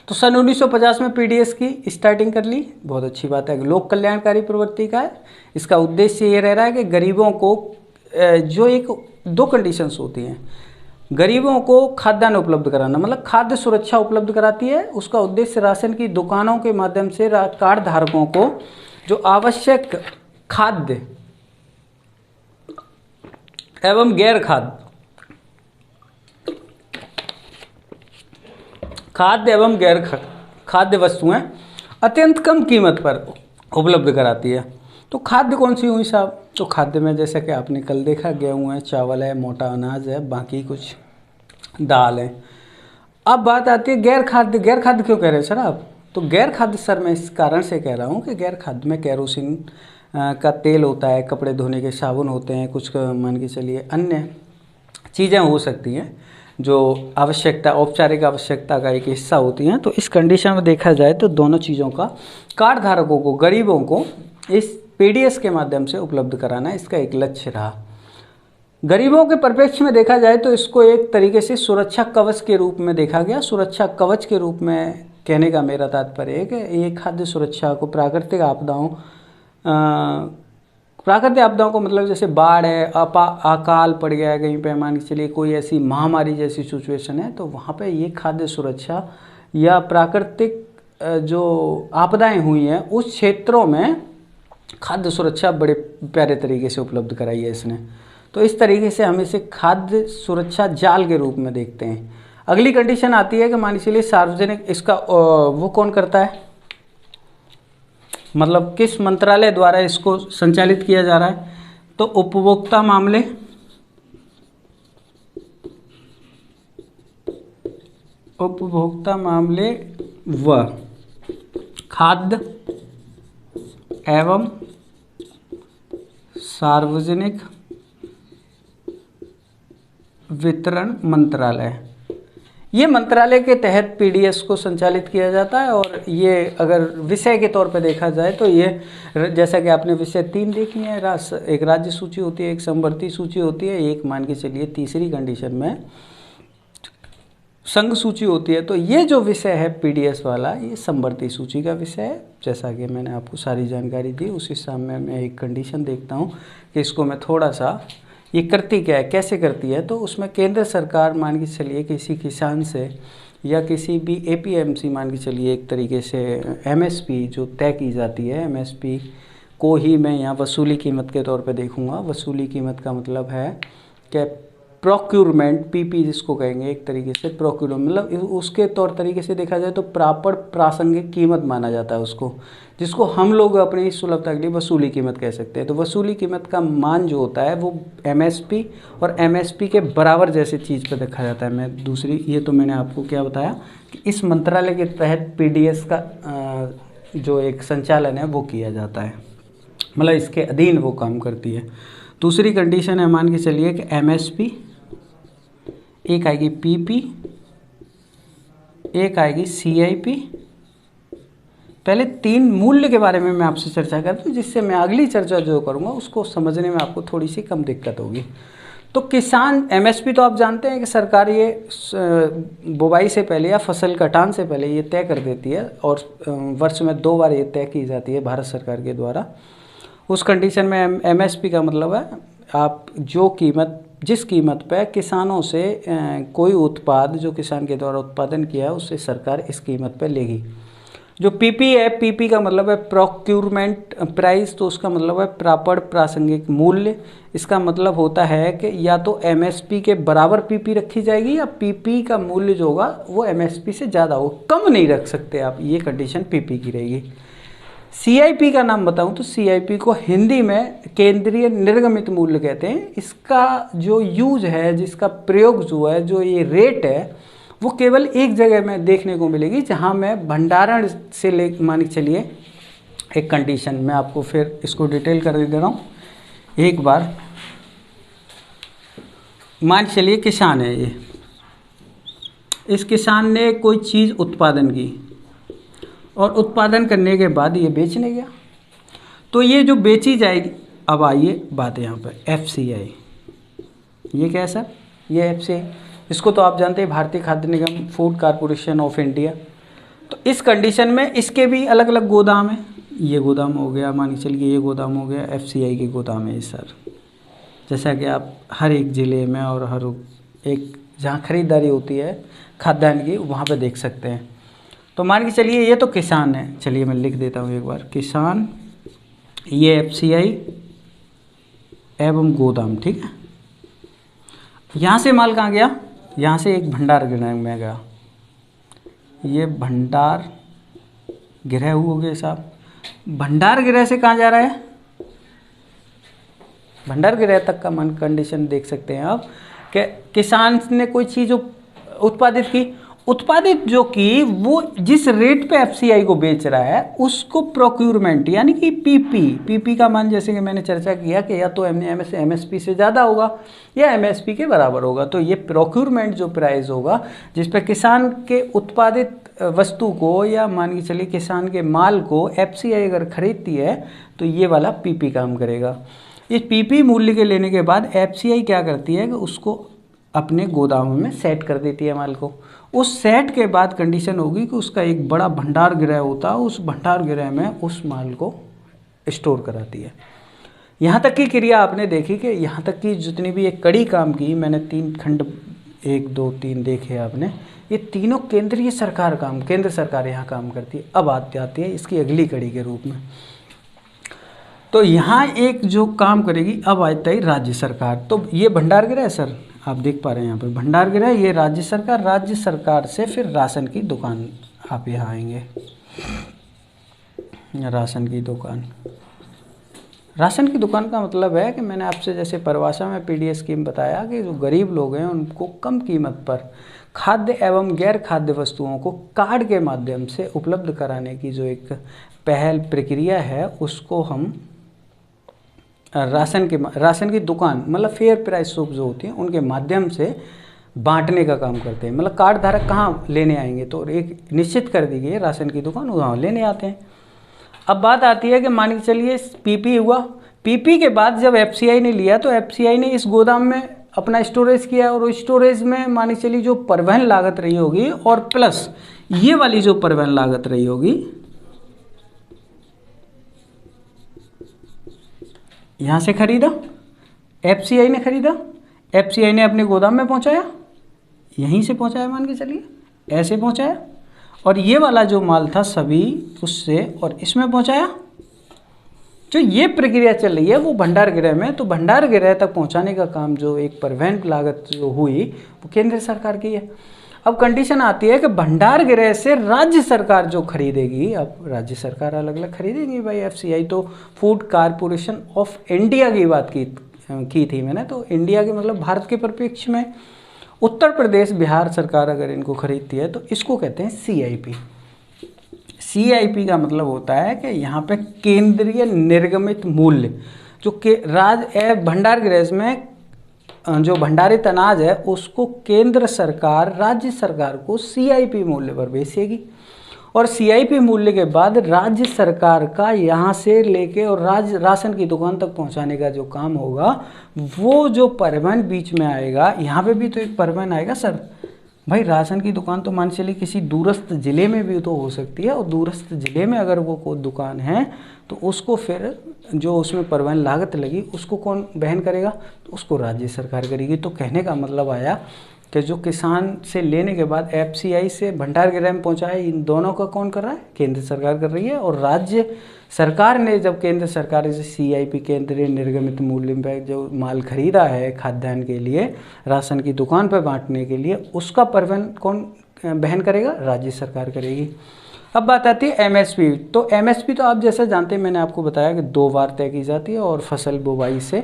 तो सन 1950 में पीडीएस की स्टार्टिंग कर ली, बहुत अच्छी बात है। लोक कल्याणकारी प्रवृत्ति का है, इसका उद्देश्य ये रह रहा है कि गरीबों को जो एक दो कंडीशंस होती हैं, गरीबों को खाद्यान्न उपलब्ध कराना, मतलब खाद्य सुरक्षा उपलब्ध कराती है। उसका उद्देश्य राशन की दुकानों के माध्यम से कार्ड धारकों को जो आवश्यक खाद्य एवं गैर खाद्य खाद्य एवं गैर खाद्य वस्तुएं अत्यंत कम कीमत पर उपलब्ध कराती है। तो खाद्य कौन सी हुई साहब? तो खाद्य में जैसा कि आपने कल देखा, गेहूँ है, चावल है, मोटा अनाज है, बाकी कुछ दाल है। अब बात आती है गैर खाद्य। गैर खाद्य क्यों कह रहे हैं सर आप? तो गैर खाद्य सर मैं इस कारण से कह रहा हूँ कि गैर खाद्य में केरोसिन का तेल होता है, कपड़े धोने के साबुन होते हैं, कुछ मान के चलिए अन्य चीज़ें हो सकती हैं जो आवश्यकता, औपचारिक आवश्यकता का एक हिस्सा होती हैं। तो इस कंडीशन में देखा जाए तो दोनों चीज़ों का कार्ड धारकों को, गरीबों को इस पीडीएस के माध्यम से उपलब्ध कराना इसका एक लक्ष्य रहा। गरीबों के परिप्रेक्ष्य में देखा जाए तो इसको एक तरीके से सुरक्षा कवच के रूप में देखा गया। सुरक्षा कवच के रूप में कहने का मेरा तात्पर्य है कि ये खाद्य सुरक्षा को प्राकृतिक आपदाओं को मतलब जैसे बाढ़ है, अकाल पड़ गया है कहीं पे, मान के चलिए कोई ऐसी महामारी जैसी सिचुएशन है, तो वहाँ पे ये खाद्य सुरक्षा या प्राकृतिक जो आपदाएं हुई हैं उस क्षेत्रों में खाद्य सुरक्षा बड़े प्यारे तरीके से उपलब्ध कराई है इसने। तो इस तरीके से हम इसे खाद्य सुरक्षा जाल के रूप में देखते हैं। अगली कंडीशन आती है कि मान लीजिए सार्वजनिक, इसका वो कौन करता है, मतलब किस मंत्रालय द्वारा इसको संचालित किया जा रहा है? तो उपभोक्ता मामले व खाद्य एवं सार्वजनिक वितरण मंत्रालय, ये मंत्रालय के तहत पीडीएस को संचालित किया जाता है। और ये अगर विषय के तौर पर देखा जाए तो ये जैसा कि आपने विषय 3 देखी है, एक राज्य सूची होती है, एक समवर्ती सूची होती है, एक मान के चलिए तीसरी कंडीशन में संघ सूची होती है। तो ये जो विषय है पीडीएस वाला, ये समवर्ती सूची का विषय है। जैसा कि मैंने आपको सारी जानकारी दी, उस हिसाब में मैं एक कंडीशन देखता हूँ कि इसको मैं थोड़ा सा, ये करती क्या है, कैसे करती है। तो उसमें केंद्र सरकार मान के चलिए किसी किसान से या किसी भी एपीएमसी मान के चलिए एक तरीके से एमएसपी जो तय की जाती है, एमएसपी को ही मैं यहाँ वसूली कीमत के तौर पे देखूँगा। वसूली कीमत का मतलब है कि प्रोक्यूरमेंट, पीपी जिसको कहेंगे एक तरीके से प्रोक्यूरमेंट, मतलब उसके तौर तरीके से देखा जाए तो प्रॉपर प्रासंगिक कीमत माना जाता है उसको, जिसको हम लोग अपनी सुलभता के लिए वसूली कीमत कह सकते हैं। तो वसूली कीमत का मान जो होता है वो एमएसपी और एमएसपी के बराबर जैसी चीज़ पर देखा जाता है। मैं दूसरी, ये तो मैंने आपको क्या बताया कि इस मंत्रालय के तहत पीडीएस का जो एक संचालन है वो किया जाता है, मतलब इसके अधीन वो काम करती है। दूसरी कंडीशन है मान के चलिए कि एमएसपी, एक आएगी पीपी, एक आएगी सीआईपी। पहले 3 मूल्य के बारे में मैं आपसे चर्चा करता हूँ, जिससे मैं अगली चर्चा जो करूँगा उसको समझने में आपको थोड़ी सी कम दिक्कत होगी। तो किसान एमएसपी तो आप जानते हैं कि सरकार ये बुवाई से पहले या फसल कटान से पहले ये तय कर देती है, और वर्ष में 2 बार ये तय की जाती है भारत सरकार के द्वारा। उस कंडीशन में एमएसपी का मतलब है आप जो कीमत, जिस कीमत पे किसानों से कोई उत्पाद जो किसान के द्वारा उत्पादन किया है उससे सरकार इस कीमत पे लेगी। जो पीपी है, पीपी का मतलब है प्रोक्यूरमेंट प्राइस, तो उसका मतलब है प्रॉपर प्रासंगिक मूल्य। इसका मतलब होता है कि या तो एमएसपी के बराबर पीपी रखी जाएगी या पीपी का मूल्य जो होगा वो एमएसपी से ज़्यादा हो, कम नहीं रख सकते आप, ये कंडीशन पीपी की रहेगी। सीआईपी का नाम बताऊं तो सीआईपी को हिंदी में केंद्रीय निर्गमित मूल्य कहते हैं। इसका जो यूज है, जिसका प्रयोग जो है, जो ये रेट है, वो केवल एक जगह में देखने को मिलेगी जहां मैं भंडारण से ले मान के चलिए एक कंडीशन, मैं आपको फिर इसको डिटेल कर दे रहा हूँ एक बार। मान चलिए किसान है ये, इस किसान ने कोई चीज़ उत्पादन की और उत्पादन करने के बाद ये बेचने गया, तो ये जो बेची जाएगी, अब आइए बात यहाँ पर एफसीआई, ये क्या है सर? ये एफसीआई, इसको तो आप जानते हैं भारतीय खाद्य निगम, फूड कॉरपोरेशन ऑफ इंडिया। तो इस कंडीशन में इसके भी अलग अलग गोदाम हैं, ये गोदाम हो गया, मान के चलिए ये गोदाम हो गया, एफसीआई के गोदाम है सर। जैसा कि आप हर एक ज़िले में और हर एक जहाँ खरीदारी होती है खाद्यान्न की, वहाँ पे देख सकते हैं। तो मान के चलिए ये तो किसान है, चलिए मैं लिख देता हूँ एक बार, किसान, ये एफसीआई एवं गोदाम, ठीक है। यहाँ से माल कहाँ गया? यहाँ से एक भंडार गृह में गया, ये भंडार गृह हो गए साहब। भंडार गृह से कहाँ जा रहा है, भंडार गृह तक का मन कंडीशन देख सकते हैं आप कि किसान ने कोई चीज़ उत्पादित की, उत्पादित जो की वो जिस रेट पे एफसीआई को बेच रहा है उसको प्रोक्यूरमेंट यानी कि पीपी का मान जैसे कि मैंने चर्चा किया कि या तो एमएसपी से ज़्यादा होगा या एमएसपी के बराबर होगा। तो ये प्रोक्यूरमेंट जो प्राइस होगा जिस पे किसान के उत्पादित वस्तु को या मान के चलिए किसान के माल को एफसीआई अगर खरीदती है तो ये वाला पीपी काम करेगा। इस पीपी मूल्य के लेने के बाद एफसीआई क्या करती है कि उसको अपने गोदामों में सेट कर देती है माल को। उस सेट के बाद कंडीशन होगी कि उसका एक बड़ा भंडार गृह होता है, उस भंडार गृह में उस माल को स्टोर कराती है। यहाँ तक की क्रिया आपने देखी कि यहाँ तक की जितनी भी एक कड़ी काम की, मैंने 3 खंड 1 2 3 देखे आपने, ये तीनों केंद्रीय सरकार केंद्र सरकार यहाँ काम करती है। अब आती है इसकी अगली कड़ी के रूप में। तो यहाँ एक जो काम करेगी अब आता है राज्य सरकार। तो ये भंडार गृह है सर, आप देख पा रहे हैं यहाँ पर भंडार गृह, ये राज्य सरकार से फिर राशन की दुकान आप यहाँ आएंगे। राशन की दुकान का मतलब है कि मैंने आपसे जैसे परिभाषा में पीडीएस स्कीम बताया कि जो गरीब लोग हैं उनको कम कीमत पर खाद्य एवं गैर खाद्य वस्तुओं को कार्ड के माध्यम से उपलब्ध कराने की जो एक पहल प्रक्रिया है उसको हम राशन की दुकान मतलब फेयर प्राइस शॉप जो होती हैं उनके माध्यम से बांटने का काम करते हैं। मतलब कार्ड धारक कहाँ लेने आएंगे, तो एक निश्चित कर दी गई है राशन की दुकान, वहाँ लेने आते हैं। अब बात आती है कि मान के चलिए पीपी हुआ, पीपी के बाद जब एफसीआई ने लिया तो एफसीआई ने इस गोदाम में अपना स्टोरेज किया और उस स्टोरेज में मान के चलिए जो परिवहन लागत रही होगी और प्लस ये वाली जो परिवहन लागत रही होगी, यहाँ से खरीदा, एफसीआई ने खरीदा, एफसीआई ने अपने गोदाम में पहुँचाया, यहीं से पहुँचाया मान के चलिए ऐसे पहुँचाया, और ये वाला जो माल था सभी उससे और इसमें पहुँचाया। जो ये प्रक्रिया चल रही है वो भंडार गृह में, तो भंडार गृह तक पहुँचाने का काम जो एक परिवहन लागत जो हुई वो केंद्र सरकार की है। अब कंडीशन आती है कि भंडार गृह से राज्य सरकार जो खरीदेगी, अब राज्य सरकार अलग अलग खरीदेगी भाई। एफसीआई तो फूड कारपोरेशन ऑफ इंडिया की बात की थी मैंने, तो इंडिया के मतलब भारत के परिप्रेक्ष्य में उत्तर प्रदेश बिहार सरकार अगर इनको खरीदती है तो इसको कहते हैं सीआईपी। सीआईपी का मतलब होता है कि यहाँ पे केंद्रीय निर्गमित मूल्य जो के भंडार गृह में जो भंडारित अनाज है उसको केंद्र सरकार राज्य सरकार को सीआईपी मूल्य पर बेचेगी, और सीआईपी मूल्य के बाद राज्य सरकार का यहाँ से लेके और राशन की दुकान तक पहुँचाने का जो काम होगा वो जो परिवहन बीच में आएगा, यहाँ पे भी तो एक परिवहन आएगा सर भाई। राशन की दुकान तो मान चलिए किसी दूरस्थ ज़िले में भी तो हो सकती है, और दूरस्थ ज़िले में अगर वो कोई दुकान है तो उसको फिर जो उसमें परिवहन लागत लगी उसको कौन वहन करेगा, तो उसको राज्य सरकार करेगी। तो कहने का मतलब आया कि जो किसान से लेने के बाद एफसीआई से भंडार गृह में पहुँचाए, इन दोनों का कौन कर रहा है, केंद्र सरकार कर रही है। और राज्य सरकार ने जब केंद्र सरकार से सीआईपी केंद्रीय निर्गमित मूल्य पे जो माल खरीदा है खाद्यान्न के लिए राशन की दुकान पर बांटने के लिए, उसका परिवहन कौन वहन करेगा, राज्य सरकार करेगी। अब बात आती है एमएसपी। तो एमएसपी तो आप जैसा जानते हैं, मैंने आपको बताया कि 2 बार तय की जाती है और फसल बुवाई से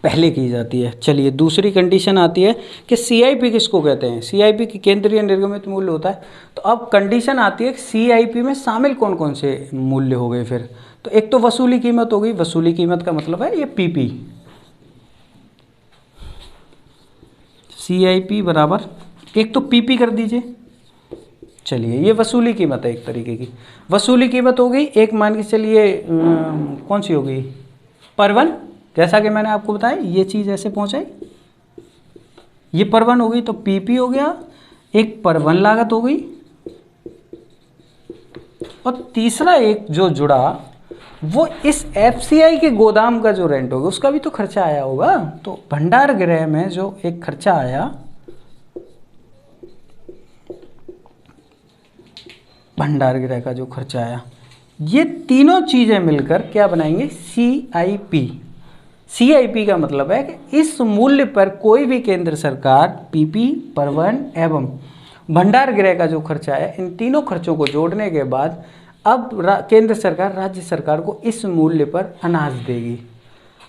पहले की जाती है। चलिए दूसरी कंडीशन आती है कि सीआईपी किसको कहते हैं, सीआईपी की केंद्रीय निर्गमित मूल्य होता है। तो अब कंडीशन आती है कि सीआईपी में शामिल कौन कौन से मूल्य हो गए फिर, तो एक तो वसूली कीमत हो गई, वसूली कीमत का मतलब है ये पीपी, सीआईपी बराबर एक तो पीपी कर दीजिए। चलिए ये वसूली कीमत है एक तरीके की, वसूली कीमत हो गई। एक मान के चलिए कौन सी हो गई, परिवहन, जैसा कि मैंने आपको बताया ये चीज़ ऐसे पहुंचाई, ये परिवहन हो गई, तो पीपी हो गया, एक परिवहन लागत हो गई, और तीसरा एक जो जुड़ा वो इस एफसीआई के गोदाम का जो रेंट होगा उसका भी तो खर्चा आया होगा। तो भंडार गृह में जो एक खर्चा आया, भंडार गृह का जो खर्चा आया, ये तीनों चीज़ें मिलकर क्या बनाएंगे, सीआईपी। सीआईपी का मतलब है कि इस मूल्य पर कोई भी केंद्र सरकार पीपी, परिवहन एवं भंडार गृह का जो खर्चा है, इन तीनों खर्चों को जोड़ने के बाद अब केंद्र सरकार राज्य सरकार को इस मूल्य पर अनाज देगी।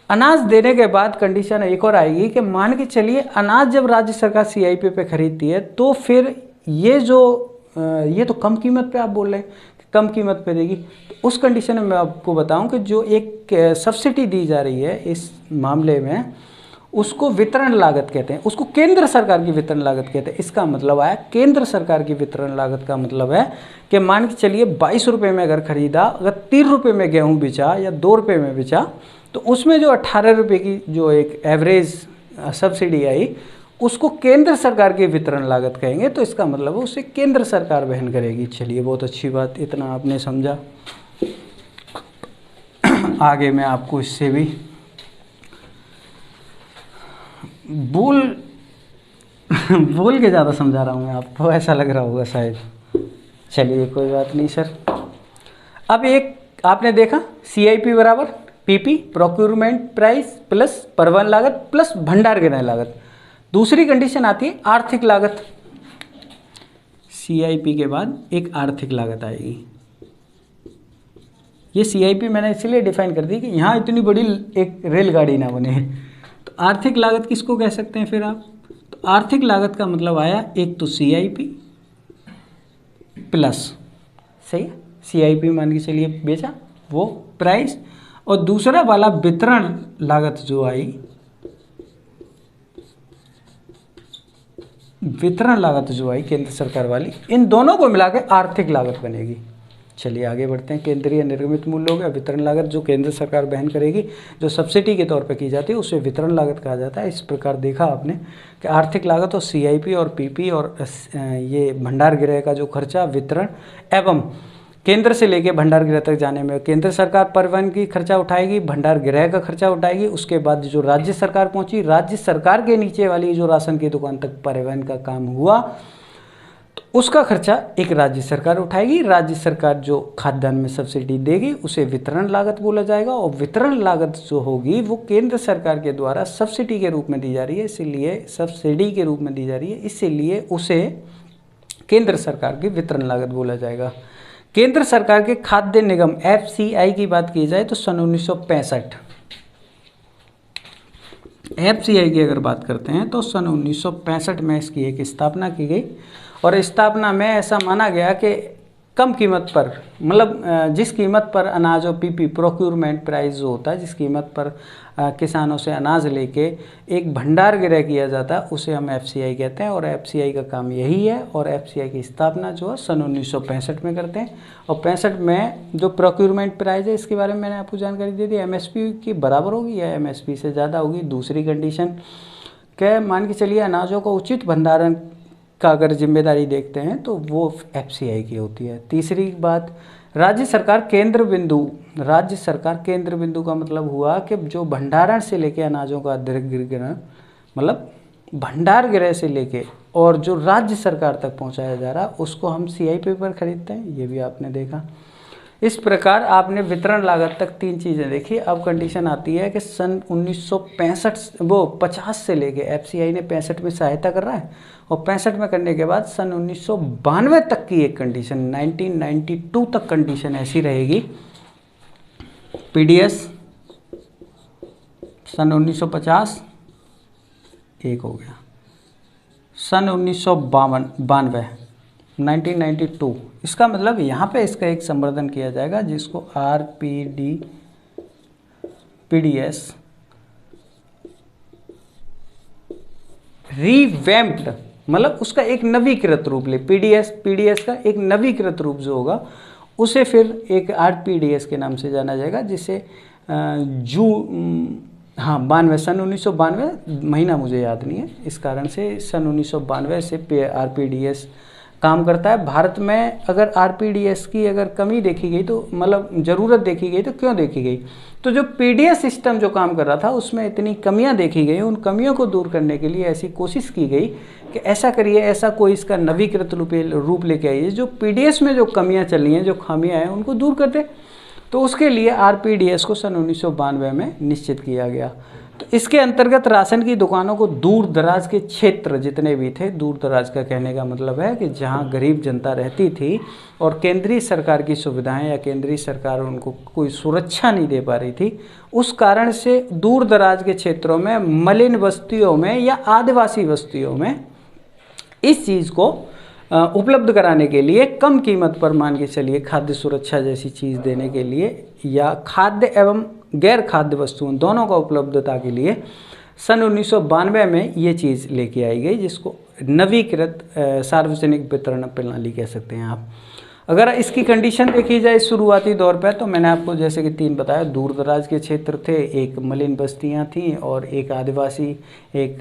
अनाज देने के बाद कंडीशन एक और आएगी कि मान के चलिए अनाज जब राज्य सरकार सीआईपी पे खरीदती है तो फिर ये तो कम कीमत पे आप बोल रहे हैं कि कम कीमत पे देगी, तो उस कंडीशन में मैं आपको बताऊं कि जो एक सब्सिडी दी जा रही है इस मामले में, उसको वितरण लागत कहते हैं, उसको केंद्र सरकार की वितरण लागत कहते हैं। इसका मतलब है केंद्र सरकार की वितरण लागत का मतलब है कि मान के चलिए 22 रुपये में अगर खरीदा, अगर 3 रुपये में गेहूँ बिचा या 2 रुपये में बिचा, तो उसमें जो 18 रुपये की जो एक एवरेज सब्सिडी आई उसको केंद्र सरकार की वितरण लागत कहेंगे। तो इसका मतलब है उसे केंद्र सरकार वहन करेगी। चलिए बहुत अच्छी बात, इतना आपने समझा। आगे मैं आपको इससे भी बोल के ज़्यादा समझा रहा हूँ मैं आपको, ऐसा लग रहा होगा शायद। चलिए कोई बात नहीं सर। अब एक आपने देखा सीआईपी बराबर पीपी, प्रोक्यूरमेंट प्राइस प्लस परिवहन लागत प्लस भंडार गृह लागत। दूसरी कंडीशन आती है आर्थिक लागत। सीआईपी के बाद एक आर्थिक लागत आएगी। ये सीआईपी मैंने इसलिए डिफाइन कर दी कि यहाँ इतनी बड़ी एक रेलगाड़ी ना बने। तो आर्थिक लागत किसको कह सकते हैं फिर आप? तो आर्थिक लागत का मतलब आया एक तो सीआईपी प्लस, सही है, सीआईपी मान के चलिए बेचा वो प्राइस, और दूसरा वाला वितरण लागत जो आई, वितरण लागत जो आई केंद्र सरकार वाली, इन दोनों को मिला के आर्थिक लागत बनेगी। चलिए आगे बढ़ते हैं। केंद्रीय निर्गमित मूल्य हो गया, वितरण लागत जो केंद्र सरकार वहन करेगी, जो सब्सिडी के तौर पर की जाती है उसे वितरण लागत कहा जाता है। इस प्रकार देखा आपने कि आर्थिक लागत और सीआईपी और पीपी और ये भंडार गृह का जो खर्चा, वितरण एवं केंद्र से लेके भंडार गृह तक जाने में केंद्र सरकार परिवहन की खर्चा उठाएगी, भंडार गृह का खर्चा उठाएगी। उसके बाद जो राज्य सरकार पहुंची, राज्य सरकार के नीचे वाली जो राशन की दुकान तक परिवहन का काम हुआ, तो उसका खर्चा एक राज्य सरकार उठाएगी। राज्य सरकार जो खाद्यान्न में सब्सिडी देगी उसे वितरण लागत बोला जाएगा, और वितरण लागत जो होगी वो केंद्र सरकार के द्वारा सब्सिडी के रूप में दी जा रही है, इसीलिए सब्सिडी के रूप में दी जा रही है, इसीलिए उसे केंद्र सरकार की वितरण लागत बोला जाएगा। केंद्र सरकार के खाद्य निगम एफसीआई की बात की जाए तो सन 1965, एफसीआई की अगर बात करते हैं तो सन 1965 में इसकी एक स्थापना की गई, और स्थापना में ऐसा माना गया कि कम कीमत पर, मतलब जिस कीमत पर अनाज और पीपी प्रोक्यूरमेंट प्राइस जो होता है, जिस कीमत पर किसानों से अनाज लेके एक भंडार गृह किया जाता है उसे हम एफसीआई कहते हैं, और एफसीआई का काम यही है। और एफसीआई की स्थापना जो है सन 1965 में करते हैं, और 65 में जो प्रोक्यूरमेंट प्राइस है इसके बारे में मैंने आपको जानकारी दे दी, एमएसपी की बराबर होगी या एमएसपी से ज़्यादा होगी। दूसरी कंडीशन क्या, मान के चलिए अनाजों का उचित भंडारण का अगर जिम्मेदारी देखते हैं तो वो एफसीआई की होती है। तीसरी बात, राज्य सरकार केंद्र बिंदु, राज्य सरकार केंद्र बिंदु का मतलब हुआ कि जो भंडारण से लेके अनाजों का गृह, मतलब भंडार गृह से लेके और जो राज्य सरकार तक पहुंचाया जा रहा उसको हम सीआईपी पर खरीदते हैं, ये भी आपने देखा। इस प्रकार आपने वितरण लागत तक तीन चीज़ें देखी। अब कंडीशन आती है कि सन 1965 वो 50 से लेके एफसीआई ने 65 में सहायता कर रहा है, और 65 में करने के बाद सन 1992 तक की एक कंडीशन, 1992 तक कंडीशन ऐसी रहेगी। पीडीएस सन 1950 एक हो गया, सन 1992 1992, इसका मतलब यहाँ पे इसका एक संवर्धन किया जाएगा जिसको पीडीएस रिवैम्प्ड, मतलब उसका एक नवीकृत रूप ले, पीडीएस का एक नवीकृत रूप जो होगा उसे फिर एक आरपीडीएस के नाम से जाना जाएगा, जिसे सन 1992 महीना मुझे याद नहीं है, इस कारण से सन 1992 से आरपीडीएस काम करता है। भारत में अगर आरपीडीएस की अगर कमी देखी गई तो, मतलब ज़रूरत देखी गई तो क्यों देखी गई, तो जो पीडीएस सिस्टम जो काम कर रहा था उसमें इतनी कमियां देखी गई, उन कमियों को दूर करने के लिए ऐसी कोशिश की गई कि ऐसा करिए, ऐसा कोई इसका नवीकृत रूप लेके आइए, जो पीडीएस में जो कमियाँ चल रही हैं, जो खामियाँ हैं उनको दूर कर दे। तो उसके लिए आरपीडीएस को सन 1992 में निश्चित किया गया। तो तो इसके अंतर्गत राशन की दुकानों को दूर दराज के क्षेत्र जितने भी थे, दूर दराज का कहने का मतलब है कि जहां गरीब जनता रहती थी और केंद्रीय सरकार की सुविधाएं या केंद्रीय सरकार उनको कोई सुरक्षा नहीं दे पा रही थी, उस कारण से दूर दराज के क्षेत्रों में, मलिन बस्तियों में या आदिवासी बस्तियों में इस चीज़ को उपलब्ध कराने के लिए कम कीमत पर मान के चलिए खाद्य सुरक्षा जैसी चीज़ देने के लिए या खाद्य एवं गैर खाद्य वस्तुओं दोनों का उपलब्धता के लिए सन 1992 में ये चीज़ लेके आई गई, जिसको नवीकृत सार्वजनिक वितरण प्रणाली कह सकते हैं आप। अगर इसकी कंडीशन देखी जाए शुरुआती दौर पर, तो मैंने आपको जैसे कि 3 बताया, दूर दराज के क्षेत्र थे, एक मलिन बस्तियां थीं और एक आदिवासी एक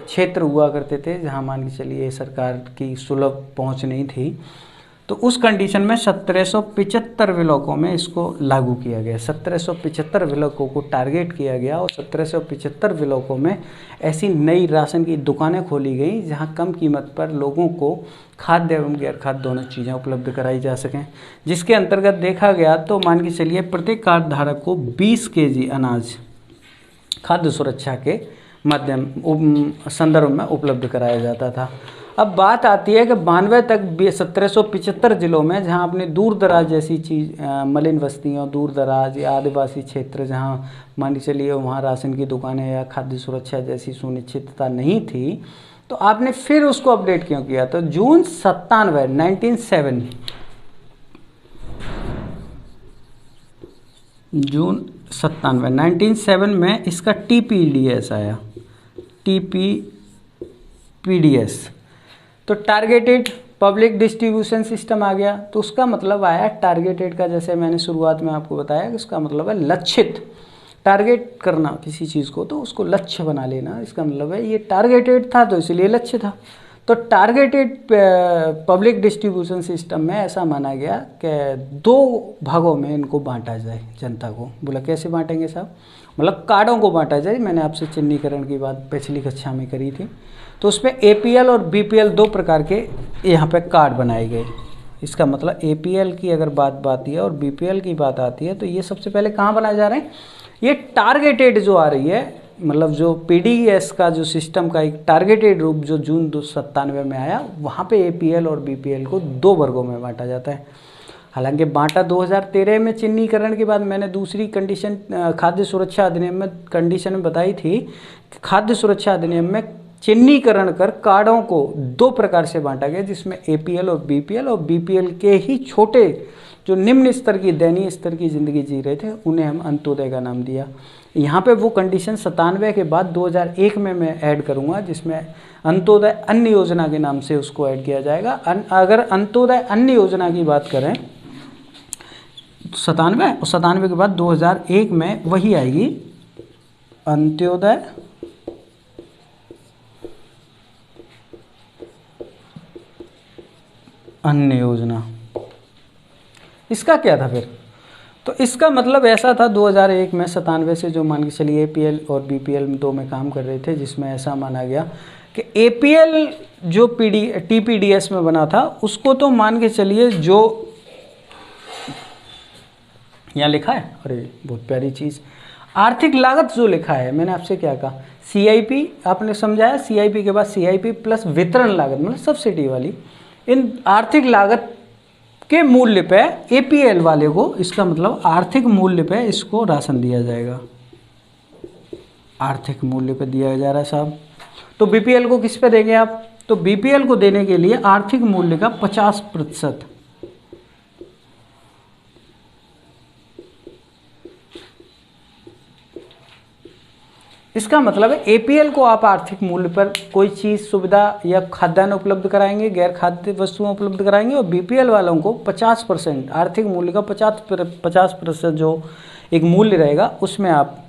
क्षेत्र हुआ करते थे जहां मान के चलिए सरकार की सुलभ पहुंच नहीं थी। तो उस कंडीशन में 1775 ब्लॉकों में इसको लागू किया गया। 1775 ब्लॉकों को टारगेट किया गया और 1775 ब्लॉकों में ऐसी नई राशन की दुकानें खोली गई जहां कम कीमत पर लोगों को खाद्य एवं गैर खाद्य दोनों चीज़ें उपलब्ध कराई जा सकें, जिसके अंतर्गत देखा गया तो मान के चलिए प्रत्येक कार्ड धारक को 20 केजी अनाज खाद्य सुरक्षा के माध्यम संदर्भ में उपलब्ध कराया जाता था। अब बात आती है कि 92 तक 1775 जिलों में जहां अपने दूर दराज जैसी चीज़ मलिन बस्तियों, दूर दराज या आदिवासी क्षेत्र जहां मान के चलिए वहां राशन की दुकानें या खाद्य सुरक्षा जैसी सुनिश्चितता नहीं थी, तो आपने फिर उसको अपडेट क्यों किया? तो जून 1997 में इसका TPDS आया, TPDS, तो टारगेटेड पब्लिक डिस्ट्रीब्यूशन सिस्टम आ गया। तो उसका मतलब आया टारगेटेड का, जैसे मैंने शुरुआत में आपको बताया कि उसका मतलब है लक्षित, टारगेट करना किसी चीज़ को तो उसको लक्ष्य बना लेना, इसका मतलब है ये टारगेटेड था तो इसलिए लक्ष्य था। तो टारगेटेड पब्लिक डिस्ट्रीब्यूशन सिस्टम में ऐसा माना गया कि 2 भागों में इनको बांटा जाए जनता को। बोला कैसे बांटेंगे साहब? मतलब कार्डों को बांटा जाए। मैंने आपसे चिन्हीकरण की बात पिछली कक्षा में करी थी। तो उसमें APL और BPL 2 प्रकार के यहाँ पे कार्ड बनाए गए। इसका मतलब APL की अगर बात आती है और BPL की बात आती है तो ये सबसे पहले कहाँ बनाए जा रहे हैं? ये टारगेटेड जो आ रही है, मतलब जो PDS का जो सिस्टम का एक टारगेटेड रूप जो जून 97 में आया, वहाँ पे APL और BPL को 2 वर्गों में बांटा जाता है। हालांकि बांटा 2013 में चिन्हीकरण के बाद मैंने दूसरी कंडीशन खाद्य सुरक्षा अधिनियम में कंडीशन में बताई थी कि खाद्य सुरक्षा अधिनियम में चिन्हीकरण कर कार्डों को 2 प्रकार से बांटा गया, जिसमें APL और BPL, और BPL के ही छोटे जो निम्न स्तर की दयनीय स्तर की ज़िंदगी जी रहे थे उन्हें हम अंत्योदय का नाम दिया। यहाँ पे वो कंडीशन 97 के बाद 2001 में मैं ऐड करूँगा, जिसमें अंत्योदय अन्न योजना के नाम से उसको ऐड किया जाएगा। अगर अंत्योदय अन्न योजना की बात करें 97 और 97 के बाद 2001 में वही आएगी अंत्योदय अन्न योजना। इसका क्या था फिर? तो इसका मतलब ऐसा था 2001 में 97 से जो मान के चलिए APL और BPL 2 में काम कर रहे थे, जिसमें ऐसा माना गया कि APL जो TPDS में बना था उसको तो मान के चलिए जो यहाँ लिखा है, अरे बहुत प्यारी चीज़, आर्थिक लागत जो लिखा है, मैंने आपसे क्या कहा, CIP आपने समझाया, CIP के बाद CIP प्लस वितरण लागत मतलब सब्सिडी वाली, इन आर्थिक लागत के मूल्य पे APL वाले को, इसका मतलब आर्थिक मूल्य पे इसको राशन दिया जाएगा, आर्थिक मूल्य पे दिया जा रहा है साहब। तो BPL को किस पे देंगे आप? तो BPL को देने के लिए आर्थिक मूल्य का 50%, इसका मतलब है APL को आप आर्थिक मूल्य पर कोई चीज़ सुविधा या खाद्यान्न उपलब्ध कराएंगे, गैर खाद्य वस्तुएं उपलब्ध कराएंगे, और BPL वालों को 50% आर्थिक मूल्य का 50% जो एक मूल्य रहेगा उसमें आप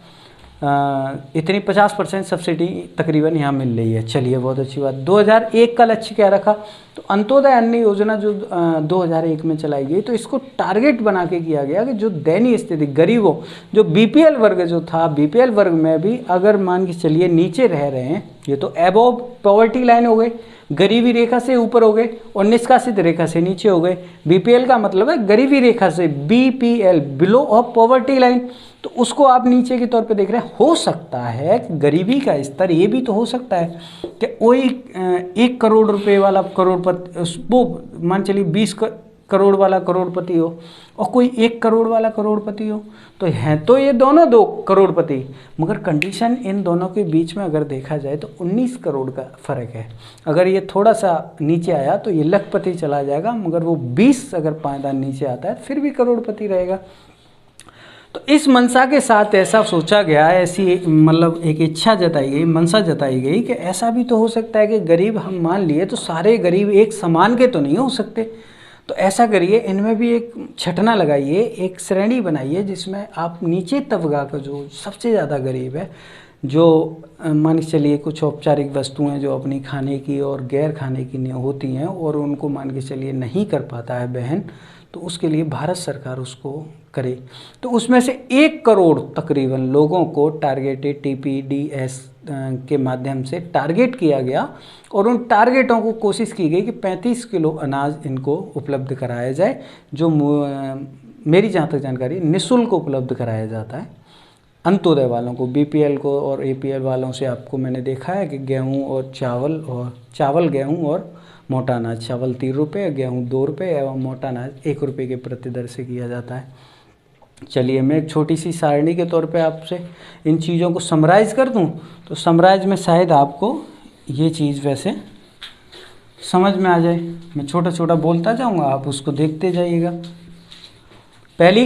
इतनी 50% सब्सिडी तकरीबन यहाँ मिल रही है। चलिए बहुत अच्छी बात। 2001 का लक्ष्य क्या रखा? तो अंत्योदय अन्न योजना जो 2001 में चलाई गई, तो इसको टारगेट बना के किया गया कि जो दयनीय स्थिति गरीबों, जो BPL वर्ग जो था, BPL वर्ग में भी अगर मान के चलिए नीचे रह रहे हैं, ये तो एबोव पॉवर्टी लाइन हो गई, गरीबी रेखा से ऊपर हो गए और निष्कासित रेखा से नीचे हो गए। BPL का मतलब है गरीबी रेखा से, BPL below of poverty line, तो उसको आप नीचे के तौर पे देख रहे हैं। हो सकता है कि गरीबी का स्तर ये भी तो हो सकता है कि कोई 1 करोड़ रुपए वाला करोड़पति, वो मान चलिए 20 करोड़ वाला करोड़पति हो और कोई 1 करोड़ वाला करोड़पति हो, तो हैं तो ये दोनों 2 करोड़पति, मगर कंडीशन इन दोनों के बीच में अगर देखा जाए तो 19 करोड़ का फ़र्क है। अगर ये थोड़ा सा नीचे आया तो ये लखपति चला जाएगा, मगर वो 20 अगर पायदान नीचे आता है फिर भी करोड़पति रहेगा। तो इस मंशा के साथ ऐसा सोचा गया, ऐसी मतलब एक इच्छा जताई गई, मंशा जताई गई कि ऐसा भी तो हो सकता है कि गरीब हम मान लिए तो सारे गरीब एक समान के तो नहीं हो सकते, तो ऐसा करिए इनमें भी एक छटना लगाइए, एक श्रेणी बनाइए जिसमें आप नीचे तबका का जो सबसे ज़्यादा गरीब है, जो मान के चलिए कुछ औपचारिक वस्तुएं जो अपनी खाने की और गैर खाने की होती हैं और उनको मान के चलिए नहीं कर पाता है बहन, तो उसके लिए भारत सरकार उसको करे। तो उसमें से 1 करोड़ तकरीबन लोगों को टारगेटेड TPDS के माध्यम से टारगेट किया गया और उन टारगेटों को कोशिश की गई कि 35 किलो अनाज इनको उपलब्ध कराया जाए, जो मेरी जहाँ तक जानकारी निःशुल्क उपलब्ध कराया जाता है अंत्योदय वालों को। BPL को और APL वालों से आपको मैंने देखा है कि गेहूँ और चावल गेहूँ और मोटा अनाज, चावल 3 रुपये, गेहूँ 2 रुपये एवं मोटा अनाज 1 रुपये के प्रति दर से किया जाता है। चलिए मैं एक छोटी सी सारणी के तौर पे आपसे इन चीज़ों को समराइज़ कर दूं, तो समराइज में शायद आपको ये चीज़ वैसे समझ में आ जाए। मैं छोटा छोटा बोलता जाऊंगा, आप उसको देखते जाइएगा। पहली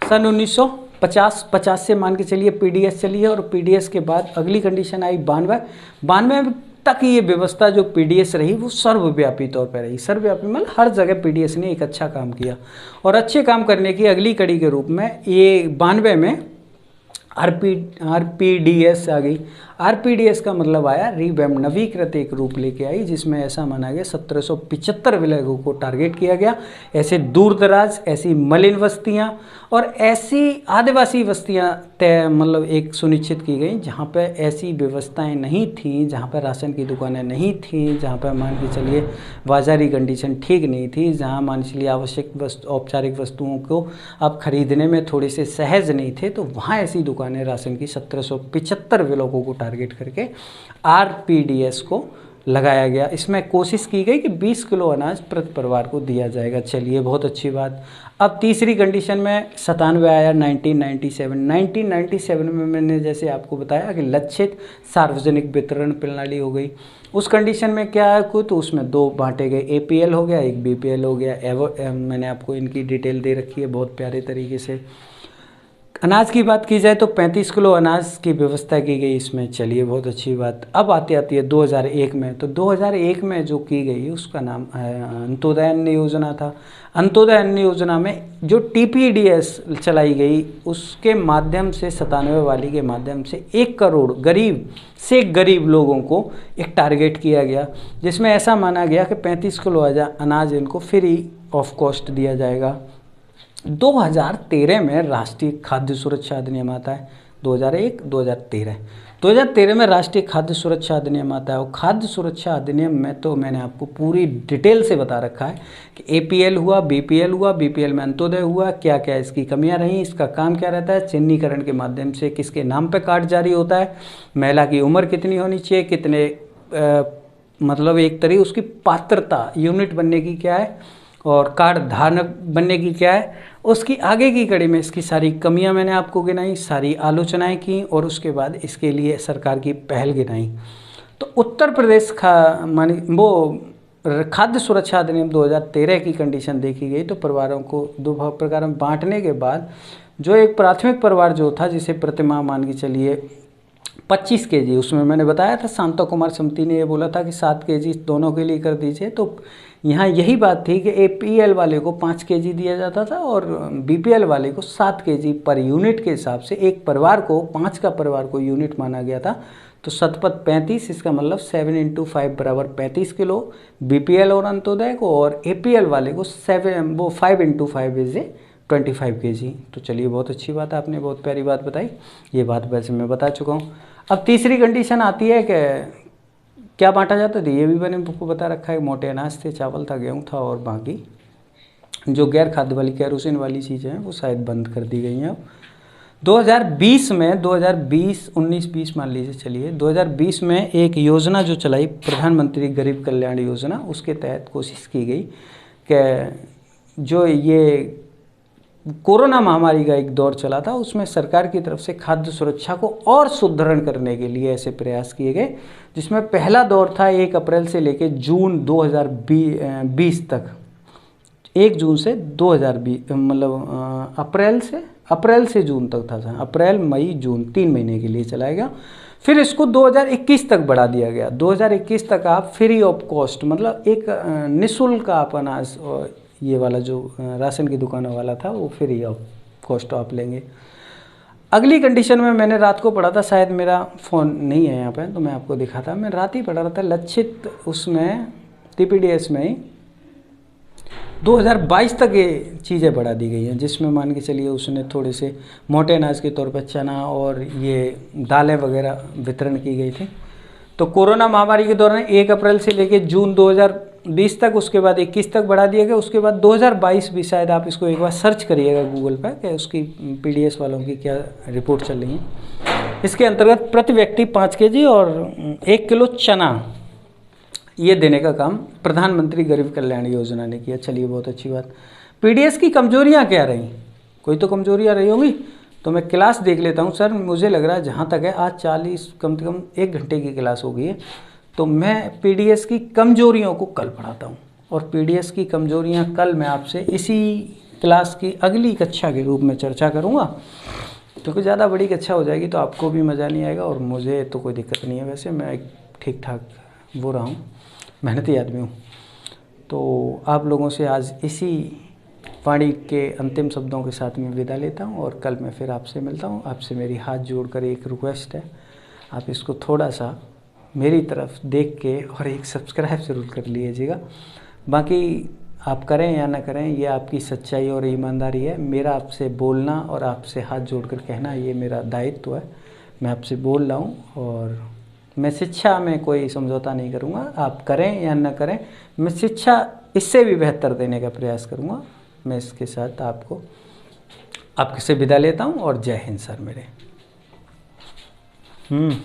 सन 1950 से मान के चलिए PDS चली है और PDS के बाद अगली कंडीशन आई 92 तक ये व्यवस्था जो PDS रही वो सर्वव्यापी तौर पर रही। सर्वव्यापी मतलब हर जगह PDS ने एक अच्छा काम किया और अच्छे काम करने की अगली कड़ी के रूप में ये 92 में RPDS आ गई। RPDS का मतलब आया रिवैम्प, नवीकृत एक रूप लेके आई, जिसमें ऐसा माना गया 1775 विलेजों को टारगेट किया गया। ऐसे दूर दराज, ऐसी मलिन बस्तियां और ऐसी आदिवासी बस्तियां तय मतलब एक सुनिश्चित की गई जहां पे ऐसी व्यवस्थाएं नहीं थी, जहां पे राशन की दुकानें नहीं थी, जहां पे मान के चलिए बाजारी कंडीशन ठीक नहीं थी, जहां मान के चलिए आवश्यक औपचारिक वस्तुओं को आप खरीदने में थोड़े से सहज नहीं थे, तो वहाँ ऐसी दुकानें राशन की 1775 विलेजों को टारगेट करके RPDS को लगाया गया। इसमें कोशिश की गई कि 20 किलो अनाज प्रति परिवार को दिया जाएगा। चलिए बहुत अच्छी बात। अब तीसरी कंडीशन में 97 आया 1997 में मैंने जैसे आपको बताया कि लक्षित सार्वजनिक वितरण प्रणाली हो गई। उस कंडीशन में क्या है कुछ, तो उसमें 2 बांटे गए, APL हो गया, एक BPL हो गया। मैंने आपको इनकी डिटेल दे रखी है बहुत प्यारे तरीके से। अनाज की बात की जाए तो 35 किलो अनाज की व्यवस्था की गई इसमें। चलिए बहुत अच्छी बात। अब आती है 2001 में। तो 2001 में जो की गई उसका नाम अंत्योदय अन्न योजना था। अंत्योदय अन्न योजना में जो TPDS चलाई गई उसके माध्यम से 97 वाली के माध्यम से 1 करोड़ गरीब से गरीब लोगों को एक टारगेट किया गया, जिसमें ऐसा माना गया कि 35 किलो अनाज इनको फ्री ऑफ कॉस्ट दिया जाएगा। 2013 में राष्ट्रीय खाद्य सुरक्षा अधिनियम आता है। 2013 में राष्ट्रीय खाद्य सुरक्षा अधिनियम आता है और खाद्य सुरक्षा अधिनियम में तो मैंने आपको पूरी डिटेल से बता रखा है कि APL हुआ, BPL हुआ, BPL में अंत्योदय हुआ, क्या क्या इसकी कमियां रहीं, इसका काम क्या रहता है, चिन्हीकरण के माध्यम से किसके नाम पे कार्ड जारी होता है, महिला की उम्र कितनी होनी चाहिए, कितने मतलब एक तरीके उसकी पात्रता यूनिट बनने की क्या है और कार्ड धारक बनने की क्या है, उसकी आगे की कड़ी में इसकी सारी कमियां मैंने आपको गिनाई, सारी आलोचनाएं की और उसके बाद इसके लिए सरकार की पहल गिनाई। तो उत्तर प्रदेश खाद्य सुरक्षा अधिनियम 2013 की कंडीशन देखी गई तो परिवारों को 2 प्रकार में बांटने के बाद जो एक प्राथमिक परिवार जो था जिसे प्रतिमाह मान के चलिए 25 kg, उसमें मैंने बताया था शांता कुमार समिति ने ये बोला था कि 7 kg दोनों के लिए कर दीजिए। तो यहाँ यही बात थी कि APL वाले को 5 kg दिया जाता था और BPL वाले को 7 kg पर यूनिट के हिसाब से एक परिवार को 5 का परिवार को यूनिट माना गया था। तो 7×5 35, इसका मतलब 7 × 5 बराबर 35 किलो BPL और अंत्योदय को, और APL वाले को 5 × 5 इज 25 kg। तो चलिए बहुत अच्छी बात, आपने बहुत प्यारी बात बताई, ये बात वैसे मैं बता चुका हूँ। अब तीसरी कंडीशन आती है कि क्या बांटा जाता था, ये भी मैंने आपको बता रखा है। मोटे अनाज थे, चावल था, गेहूँ था और बाकी जो गैर खाद्य वाली केरोसिन वाली चीज़ें हैं वो शायद बंद कर दी गई हैं अब। 2020 में 2020 19-20 मान लीजिए, चलिए 2020 में एक योजना जो चलाई प्रधानमंत्री गरीब कल्याण योजना, उसके तहत कोशिश की गई कि जो ये कोरोना महामारी का एक दौर चला था, उसमें सरकार की तरफ से खाद्य सुरक्षा को और सुदृढ़ करने के लिए ऐसे प्रयास किए गए, जिसमें पहला दौर था 1 अप्रैल से लेकर जून 2020 तक। 1 जून से 2020 मतलब अप्रैल से जून तक था, अप्रैल मई जून 3 महीने के लिए चलाएगा। फिर इसको 2021 तक बढ़ा दिया गया। 2021 तक आप फ्री ऑफ कॉस्ट, मतलब एक निःशुल्क आप अनाज, ये वाला जो राशन की दुकानों वाला था वो फ्री ऑफ कॉस्ट आप लेंगे। अगली कंडीशन में मैंने रात को पढ़ा था, शायद मेरा फ़ोन नहीं है यहाँ पे तो मैं आपको दिखाता, मैं रात ही पढ़ा रहा था लक्षित उसमें TPDS में ही 2022 तक ये चीज़ें बढ़ा दी गई हैं, जिसमें मान के चलिए उसने थोड़े से मोटे अनाज के तौर पर चना और ये दालें वगैरह वितरण की गई थी। तो कोरोना महामारी के दौरान 1 अप्रैल से लेकर जून 2020 तक, उसके बाद 21 तक बढ़ा दिया गया। उसके बाद 2022 भी, शायद आप इसको एक बार सर्च करिएगा गूगल पर कि उसकी PDS वालों की क्या रिपोर्ट चल रही है। इसके अंतर्गत प्रति व्यक्ति 5 kg और 1 किलो चना ये देने का काम प्रधानमंत्री गरीब कल्याण योजना ने किया। चलिए, बहुत अच्छी बात। PDS की कमजोरियाँ क्या रहीं? कोई तो कमजोरियाँ रही होंगी, तो मैं क्लास देख लेता हूँ। सर मुझे लग रहा है जहाँ तक है आज 40 कम से कम 1 घंटे की क्लास हो गई है, तो मैं PDS की कमजोरियों को कल पढ़ाता हूँ, और PDS की कमजोरियाँ कल मैं आपसे इसी क्लास की अगली कक्षा के रूप में चर्चा करूँगा, क्योंकि ज़्यादा बड़ी कक्षा हो जाएगी तो आपको भी मज़ा नहीं आएगा और मुझे तो कोई दिक्कत नहीं है। वैसे मैं ठीक ठाक वो रहा हूँ, मेहनती आदमी हूँ। तो आप लोगों से आज इसी वाणी के अंतिम शब्दों के साथ मैं विदा लेता हूँ, और कल मैं फिर आपसे मिलता हूँ। आपसे मेरी हाथ जोड़कर एक रिक्वेस्ट है, आप इसको थोड़ा सा मेरी तरफ देख के और एक सब्सक्राइब ज़रूर कर लीजिएगा। बाकी आप करें या ना करें, ये आपकी सच्चाई और ईमानदारी है। मेरा आपसे बोलना और आपसे हाथ जोड़कर कहना ये मेरा दायित्व है। मैं आपसे बोल रहा हूँ और मैं शिक्षा में कोई समझौता नहीं करूँगा। आप करें या ना करें, मैं शिक्षा इससे भी बेहतर देने का प्रयास करूँगा। मैं इसके साथ आपके से विदा लेता हूँ, और जय हिंद सर मेरे। हम्म